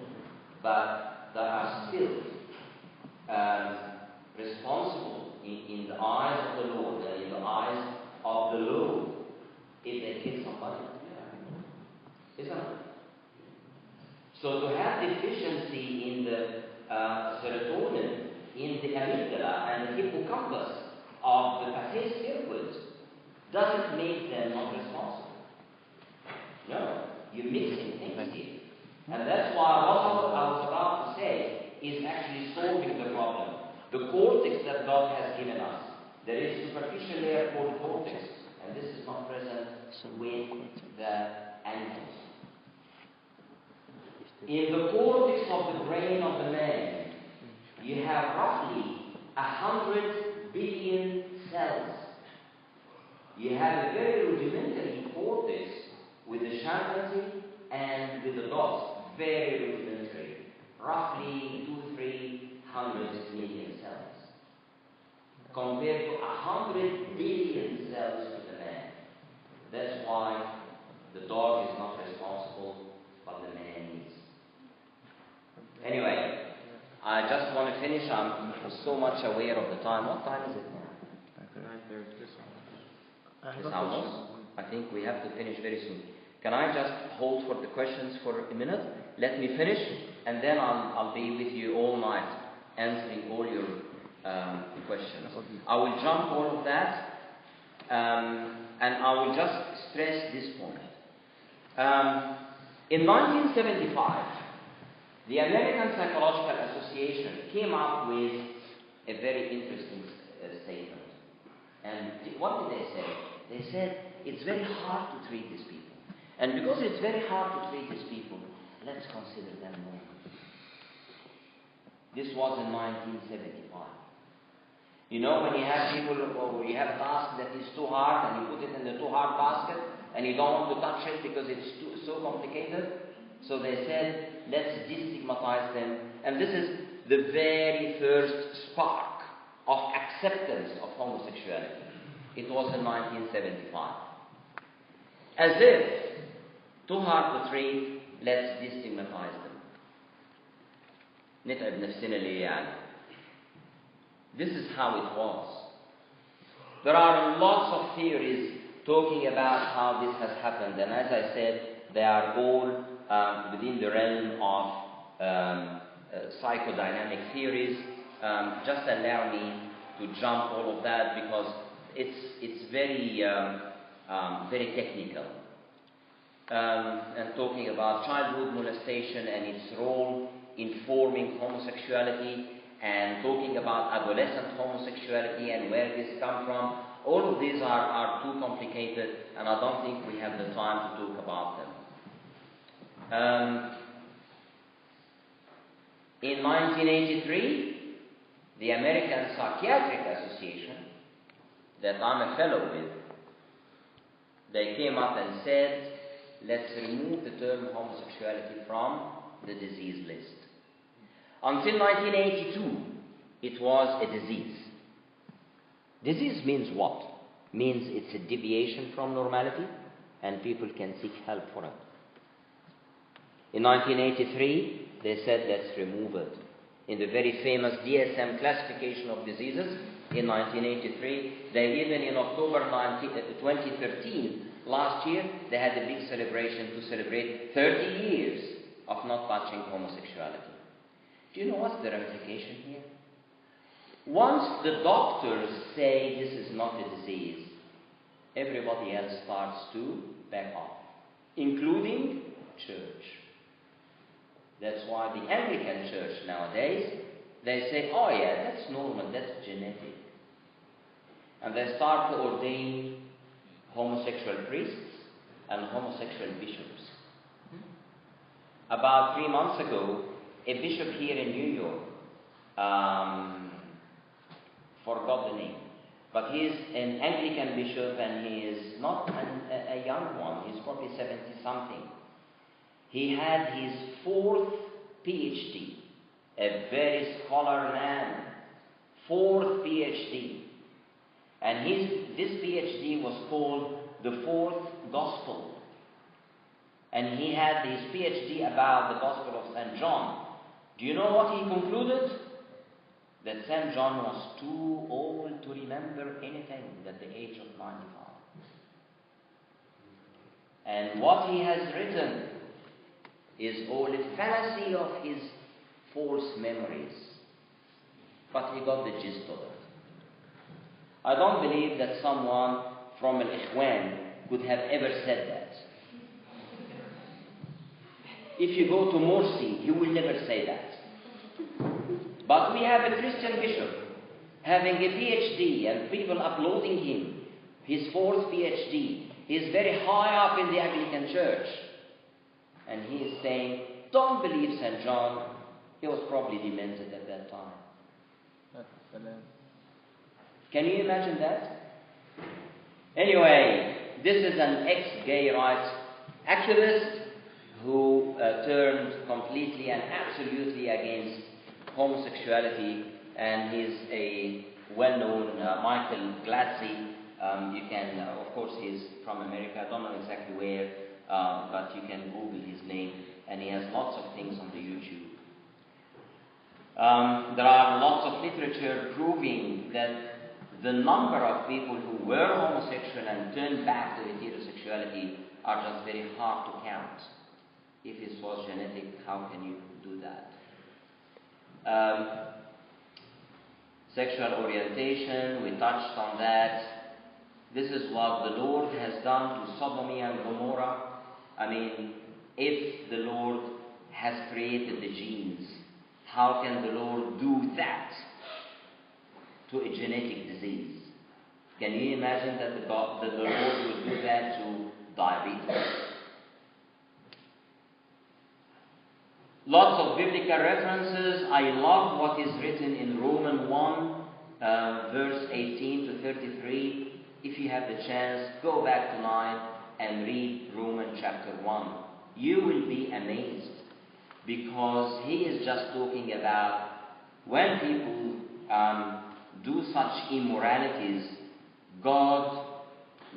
But they are still responsible in the eyes of the Lord and in the eyes of the Lord if they kill somebody. Isn't it? So to have deficiency in the serotonin, in the amygdala and the hippocampus of the Pathé circuit doesn't make them not responsible. No, you're mixing things here. And that's why what I was about to say is actually solving the problem. The cortex that God has given us, there is a superficial layer called cortex, and this is not present with the animals. In the cortex of the brain of the man, you have roughly 100 billion cells. You have a very rudimentary cortex with the chimpanzee and with the dogs. Very rudimentary. Roughly 200-300 million cells. Compared to 100 billion cells to the man. That's why the dog is not responsible, but the man is. Anyway, I just want to finish. I'm so much aware of the time. What time is it now? 9:30. It's almost. I think we have to finish very soon. Can I just hold for the questions for a minute? Let me finish, and then I'll be with you all night, answering all your questions. I will jump all of that, and I will just stress this point. In 1975, the American Psychological Association came up with a very interesting statement. And what did they say? They said, it's very hard to treat these people. And because it's very hard to treat these people, let's consider them more. This was in 1975. You know, when you have people, or you have a task that is too hard, and you put it in the too hard basket, and you don't want to touch it because it's so complicated. So they said, let's destigmatize them. And this is the very first spark of acceptance of homosexuality. It was in 1975. As if, too hard to treat, let's destigmatize them. نتعب نفسنا ليه يعني? This is how it was. There are lots of theories talking about how this has happened, and as I said, they are all within the realm of psychodynamic theories. Just allow me to jump all of that because it's very very technical. And talking about childhood molestation and its role in forming homosexuality, and talking about adolescent homosexuality and where this comes from. All of these are too complicated, and I don't think we have the time to talk about them. In 1983, the American Psychiatric Association, that I'm a fellow with, they came up and said, let's remove the term homosexuality from the disease list. Until 1982, it was a disease. Disease means what? Means it's a deviation from normality and people can seek help for it. In 1983, they said let's remove it. In the very famous DSM classification of diseases in 1983, they even in October 2013, last year, they had a big celebration to celebrate 30 years of not touching homosexuality. Do you know what's the ramification here? Once the doctors say this is not a disease, everybody else starts to back off, including church. That's why the Anglican Church nowadays, they say, oh yeah, that's normal, that's genetic. And they start to ordain homosexual priests and homosexual bishops. About 3 months ago, a bishop here in New York, forgot the name, but he is an Anglican bishop and he is not a young one, he's probably 70-something. He had his 4th PhD, a very scholar man, 4th PhD. And this PhD was called the 4th Gospel. And he had his PhD about the Gospel of St. John. Do you know what he concluded? That St. John was too old to remember anything at the age of 95. And what he has written is all a fallacy of his false memories. But he got the gist of it. I don't believe that someone from Al-Ikhwan could have ever said that. If you go to Morsi, he will never say that. But we have a Christian bishop having a PhD and people applauding him, his 4th PhD. He is very high up in the Anglican Church. And he is saying, don't believe St. John. He was probably demented at that time. Can you imagine that? Anyway, this is an ex-gay rights activist who turned completely and absolutely against homosexuality, and he's a well-known Michael Gladzy. You can, of course, he's from America. I don't know exactly where, but you can Google his name, and he has lots of things on the YouTube. There are lots of literature proving that the number of people who were homosexual and turned back to heterosexuality are just very hard to count. If it was genetic, how can you do that? Sexual orientation, we touched on that. This is what the Lord has done to Sodomy and Gomorrah. I mean, if the Lord has created the genes, how can the Lord do that to a genetic disease? Can you imagine that the Lord would do that to diabetes? Lots of biblical references. I love what is written in Romans 1, verse 18 to 33. If you have the chance, go back tonight and read Romans chapter 1. You will be amazed, because he is just talking about when people do such immoralities, God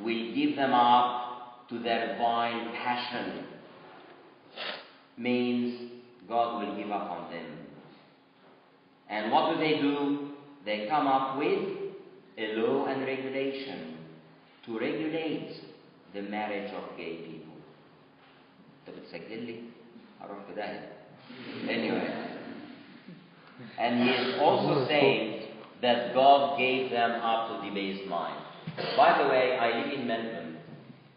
will give them up to their divine passion. Means God will give up on them. And what do? They come up with a law and regulation to regulate the marriage of gay people. Anyway. And he is also saying that God gave them up to debased mind. By the way, I live in Melbourne.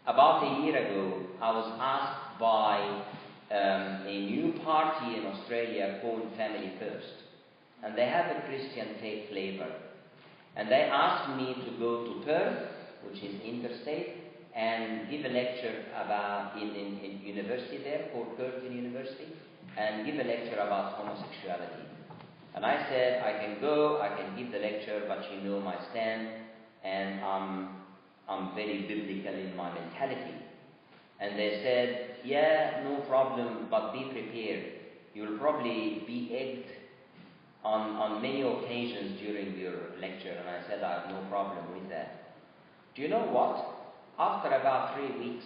About a year ago, I was asked by a new party in Australia called Family First. And they have a Christian faith flavor. And they asked me to go to Perth, which is interstate, and give a lecture about in university there, called Curtin University, and give a lecture about homosexuality. And I said, I can go, I can give the lecture, but you know my stand, and I'm very biblical in my mentality. And they said, yeah, no problem, but be prepared. You'll probably be egged on many occasions during your lecture, and I said I have no problem with that. Do you know what? After about 3 weeks,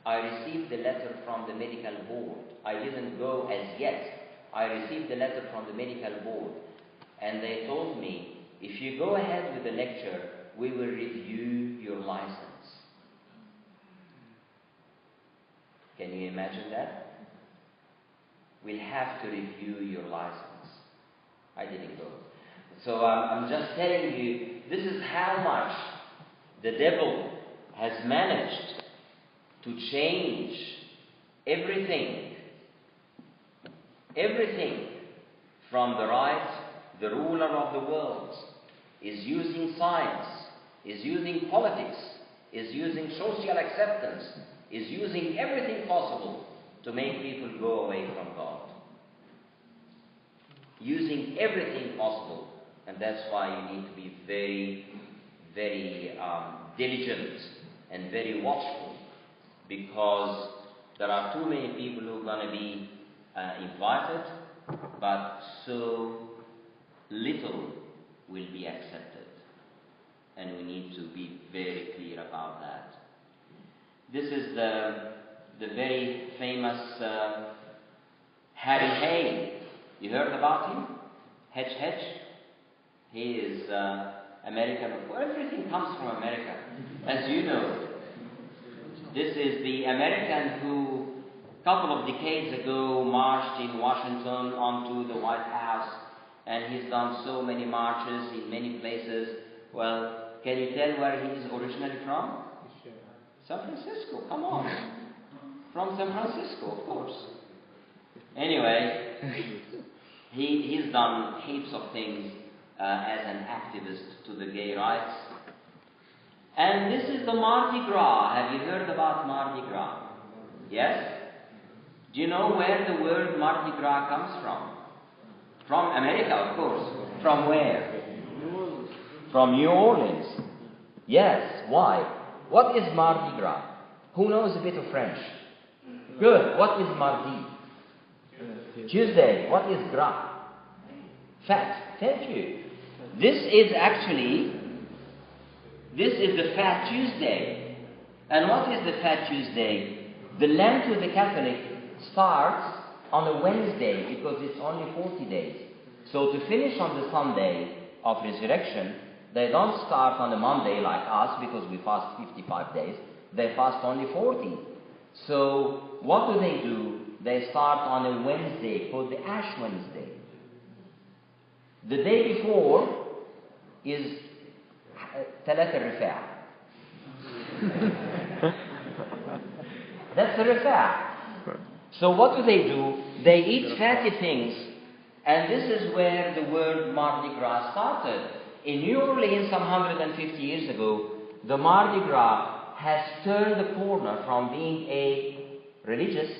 I received the letter from the medical board. I didn't go as yet. I received the letter from the medical board, and they told me, if you go ahead with the lecture, we will review your license. Can you imagine that? We'll have to review your license. I didn't go. So I'm just telling you, this is how much the devil has managed to change everything from the right. The ruler of the world is using science, is using politics, is using social acceptance, is using everything possible to make people go away from God. Using everything possible. And that's why you need to be very, very diligent and very watchful, because there are too many people who are going to be invited, but so little will be accepted. And we need to be very clear about that. This is the very famous Harry Hay. You heard about him? Hedge. He is American. Everything comes from America, as you know. This is the American who, a couple of decades ago, marched in Washington onto the White House, and he's done so many marches in many places. Well, can you tell where he is originally from? San Francisco, come on. From San Francisco, of course. Anyway, he's done heaps of things as an activist to the gay rights. And this is the Mardi Gras. Have you heard about Mardi Gras? Yes? Do you know where the word Mardi Gras comes from? From America, of course. From where? From New Orleans. Yes. Why? What is Mardi Gras? Who knows a bit of French? Good. What is Mardi? Tuesday. What is Gras? Fat. Thank you. This is the Fat Tuesday. And what is the Fat Tuesday? The Lent with the Catholic starts on a Wednesday because it's only 40 days. So to finish on the Sunday of resurrection, they don't start on a Monday like us because we fast 55 days. They fast only 40. So what do? They start on a Wednesday called the Ash Wednesday. The day before is Talat al-Rifa'. That's the Rifa'. So what do? They eat fatty things, and this is where the word Mardi Gras started. In New Orleans, some 150 years ago, the Mardi Gras has turned the corner from being a religious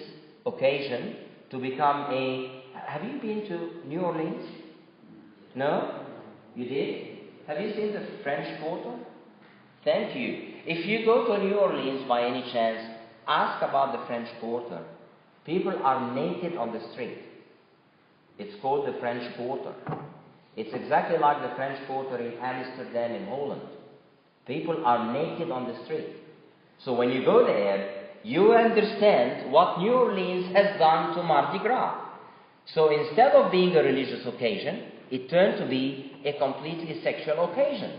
occasion to become a... Have you been to New Orleans? No? You did? Have you seen the French Quarter? Thank you. If you go to New Orleans by any chance, ask about the French Quarter. People are naked on the street. It's called the French Quarter. It's exactly like the French Quarter in Amsterdam in Holland. People are naked on the street. So when you go there, you understand what New Orleans has done to Mardi Gras. So instead of being a religious occasion, it turned to be a completely sexual occasion.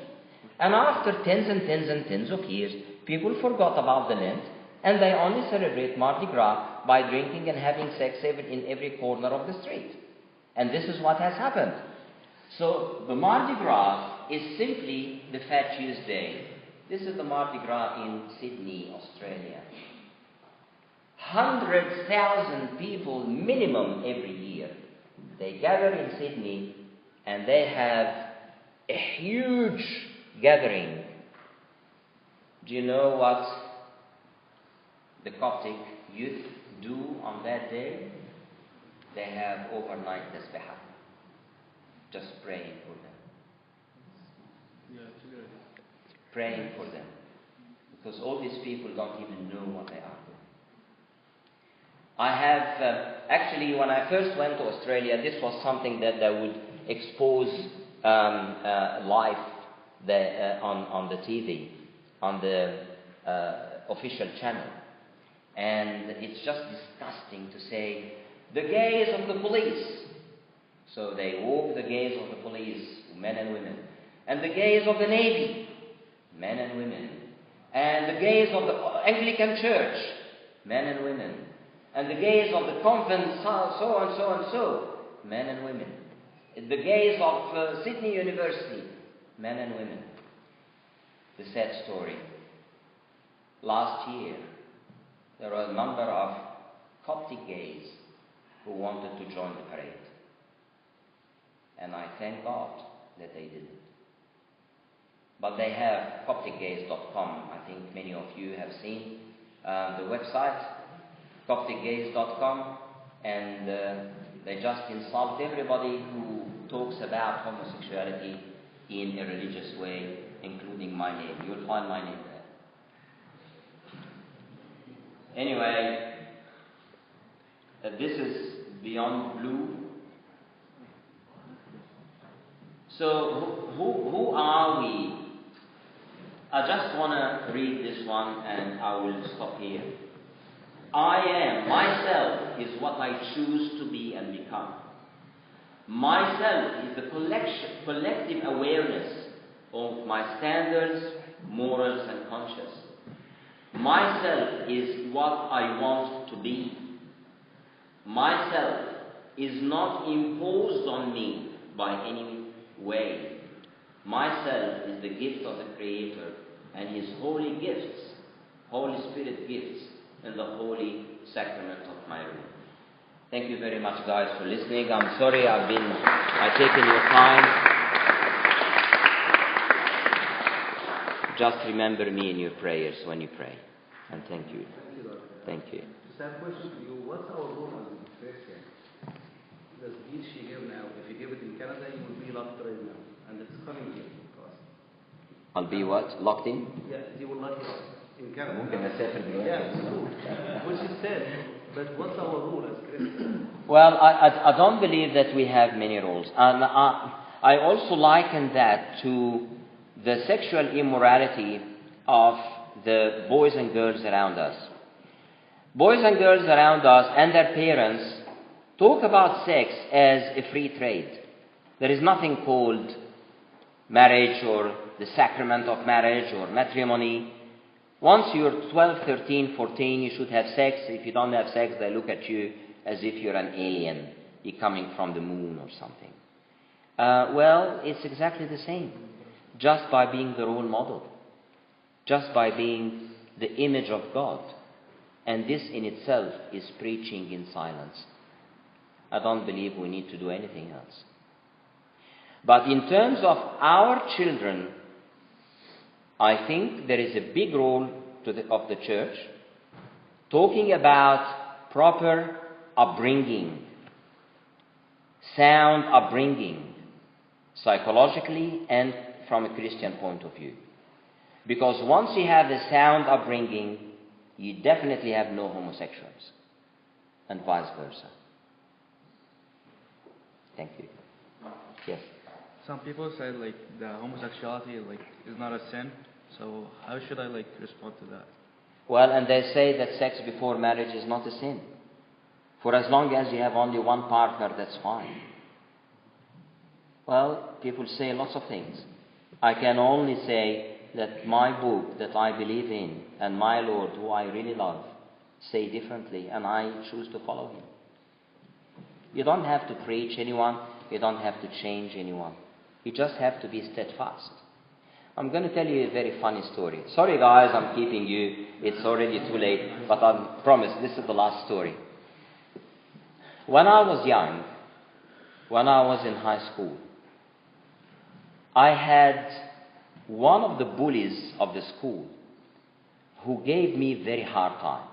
And after tens and tens and tens of years, people forgot about the Lent, and they only celebrate Mardi Gras by drinking and having sex in every corner of the street. And this is what has happened. So the Mardi Gras is simply the Fat Tuesday. This is the Mardi Gras in Sydney, Australia. 100,000 people minimum every year. They gather in Sydney and they have a huge gathering. Do you know what the Coptic youth do on that day? They have overnight tasbihah. Just praying for them. Praying for them. Because all these people don't even know what they are doing. I have, actually, when I first went to Australia, this was something that they would expose live on the TV, on the official channel. And it's just disgusting to say, the gaze of the police. So they walk the gaze of the police, men and women. And the gaze of the Navy, men and women. And the gaze of the Anglican Church, men and women. And the gaze of the convent, so and so and so, men and women. The gaze of Sydney University, men and women. The sad story. Last year, there were a number of Coptic gays who wanted to join the parade. And I thank God that they didn't. But they have CopticGays.com. I think many of you have seen the website, CopticGays.com, and they just insult everybody who talks about homosexuality in a religious way, including my name. You'll find my name there. Anyway, this is Beyond Blue. So, who are we? I just want to read this one and I will stop here. I am, myself is what I choose to be and become. Myself is the collective awareness of my standards, morals and conscience. Myself is what I want to be. Myself is not imposed on me by any way. Myself is the gift of the Creator and His holy gifts, Holy Spirit gifts, in the holy sacrament of my room. Thank you very much, guys, for listening. I'm sorry I've taken your time. Just remember me in your prayers when you pray. And thank you. Thank you. Just have a question for you. What's our role as a Christian? The speech she gave now, if you give it in Canada, you will be locked right now. And it's coming here, of course. I'll be what? Locked in? Yeah, you will lock it in Canada. ممكن أسافر دلوقتي. Yeah, it's true. Which is said. But what's our role as Christians? Well, I don't believe that we have many rules. And I also liken that to the sexual immorality of the boys and girls around us. Boys and girls around us and their parents talk about sex as a free trade. There is nothing called marriage or the sacrament of marriage or matrimony. Once you're 12, 13, 14, you should have sex. If you don't have sex, they look at you as if you're an alien. You're coming from the moon or something. Well, it's exactly the same. Just by being the role model. Just by being the image of God. And this in itself is preaching in silence. I don't believe we need to do anything else. But in terms of our children, I think there is a big role of the church talking about proper upbringing, sound upbringing, psychologically and from a Christian point of view. Because once you have a sound upbringing, you definitely have no homosexuals, and vice versa. Thank you. Yes? Some people say like the homosexuality is not a sin. So how should I respond to that? Well, and they say that sex before marriage is not a sin. For as long as you have only one partner, that's fine. Well, people say lots of things. I can only say that my book that I believe in and my Lord, who I really love, say differently, and I choose to follow Him. You don't have to preach anyone. You don't have to change anyone. You just have to be steadfast. I'm going to tell you a very funny story. Sorry guys, I'm keeping you. It's already too late, but I promise this is the last story. When I was young, when I was in high school, I had one of the bullies of the school who gave me very hard time.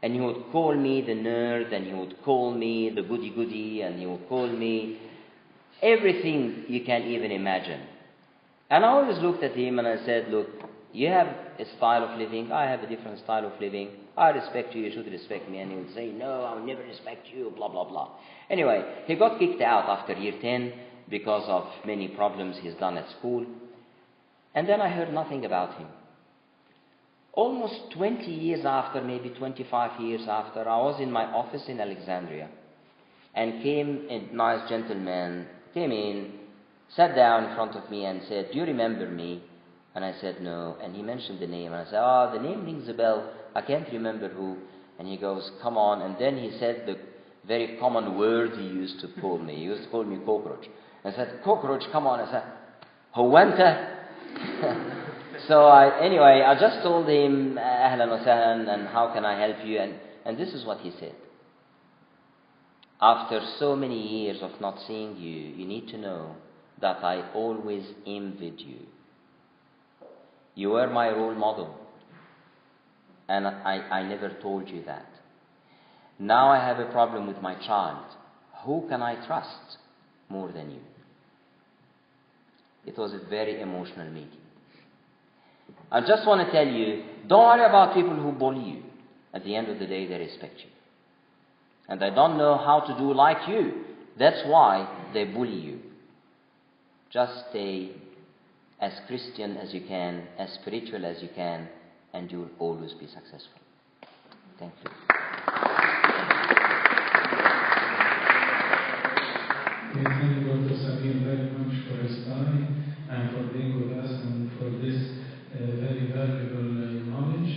And he would call me the nerd, and he would call me the goody-goody, and he would call me everything you can even imagine. And I always looked at him and I said, look, You have a style of living, I have a different style of living. I respect you, you should respect me. And he would say, no, I will never respect you, blah, blah, blah. Anyway, he got kicked out after year 10 because of many problems he's done at school. And then I heard nothing about him. Almost 20 years after, maybe 25 years after, I was in my office in Alexandria. And came a nice gentleman, came in, sat down in front of me and said, do you remember me? And I said, no. And he mentioned the name. And I said, the name rings a bell. I can't remember who. And he goes, come on. And then he said the very common word he used to call me. He used to call me cockroach. I said, cockroach, come on. I said, Huwanta? So I just told him, ahlan wa sahlan, and how can I help you? And this is what he said. After so many years of not seeing you, you need to know that I always envied you. You were my role model. And I never told you that. Now I have a problem with my child. Who can I trust more than you? It was a very emotional meeting. I just want to tell you, don't worry about people who bully you. At the end of the day, they respect you. And they don't know how to do like you. That's why they bully you. Just stay as Christian as you can, as spiritual as you can, and you will always be successful. Thank you. We thank Dr. Samir very much for his time and for being with us and for this very valuable knowledge.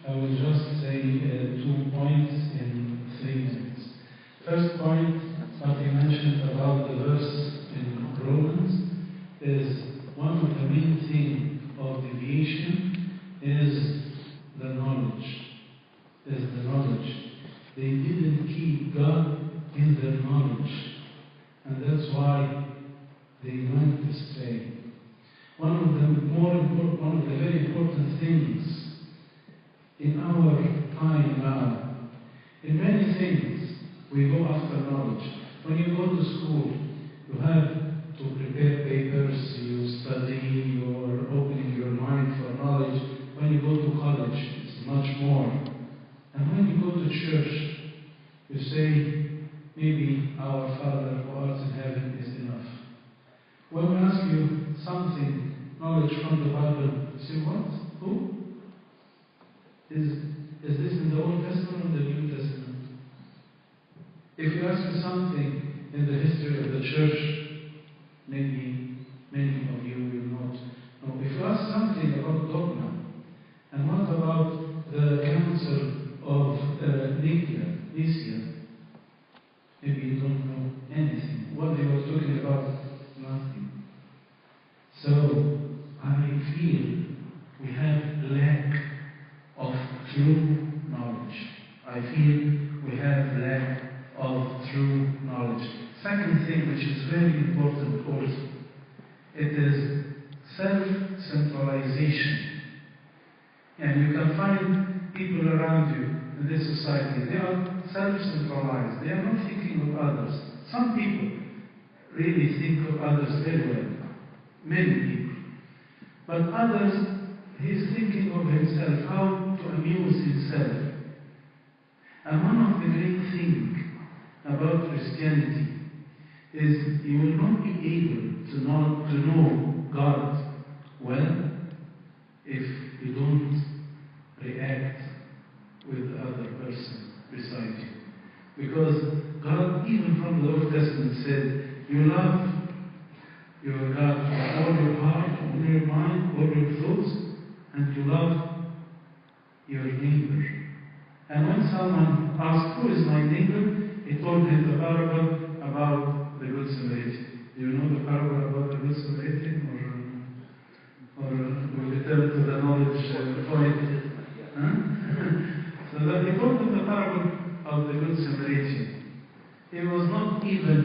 I will just say 2 points in 3 minutes. First point, what he mentioned about the verse in Romans is one of the main things of deviation is the knowledge. They didn't keep God in their knowledge. And that's why they went astray. One of the very important things in our time now, in many things, we go after knowledge. When you go to school, you have to prepare papers, you study, you're opening your mind for knowledge. When you go to college, it's much more. And when you go to church, you say, maybe our Father who art in heaven is enough. When we ask you something, knowledge from the Bible, you say, what? Who? Is this in the Old Testament or the New Testament? If you ask me something in the history of the church, maybe many of you will not know. If you ask something about dogma, and what about the Council of Nicaea, maybe you don't know anything. What they were talking about, nothing. So, I feel we have lack of true knowledge. I feel we have lack of true knowledge. Second thing, which is very important also, it is self-centralization. And you can find people around you in this society, they are self-centralized. They are not thinking of others. Some people really think of others very well. Many people. But others, he's thinking of himself, how to amuse himself. And one of the great things about Christianity is you will not be able to know God well if you don't react with the other person beside you. Because God, even from the Old Testament, said, you love your God with all your heart, all your mind, all your thoughts, and you love your neighbor. And when someone asked, who is my neighbor? He told him the parable about the Good Samaritan. Do you know the parable about the Good Samaritan? Or we return to the knowledge point? So that he told him the parable of the Good Samaritan. He was not even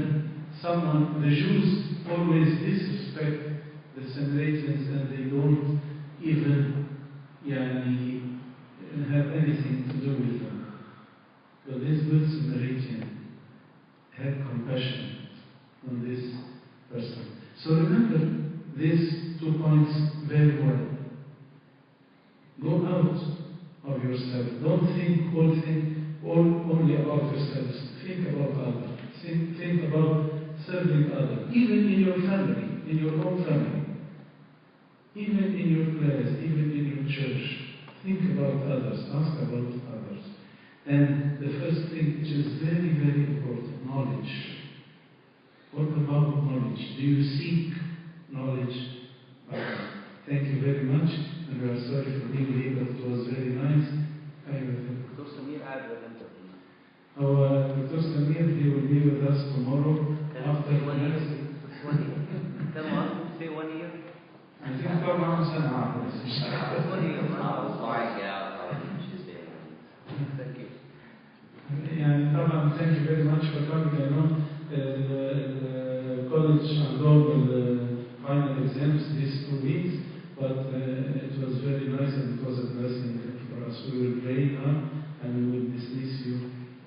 someone, the Jews always disrespect the Samaritans and they don't even have anything to do with them. But this Good Samaritan had compassion on this person. So remember these 2 points very well. yourself. Don't think only about yourself. Think about others. Think about serving others, even in your family, in your own family, even in your class, even in your church. Think about others. Ask about others. And the first thing, which is very, very important, knowledge. What about knowledge? Do you seek knowledge? Thank you very much, and we are sorry for being late, but it was very nice. Dr. Samir had an interview. Dr. Samir, he will be with us tomorrow after the next. 1 year. Can I ask him to say 1 year? I think طبعا سنة واحدة بس مش 1 year. Flying out on Tuesday. Thank you. يعني طبعا thank you very much for coming. I know college عندهم final exams these 2 weeks, but it was very nice and it was a blessing for us. We will pray now and we will dismiss you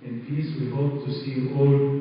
in peace. We hope to see you all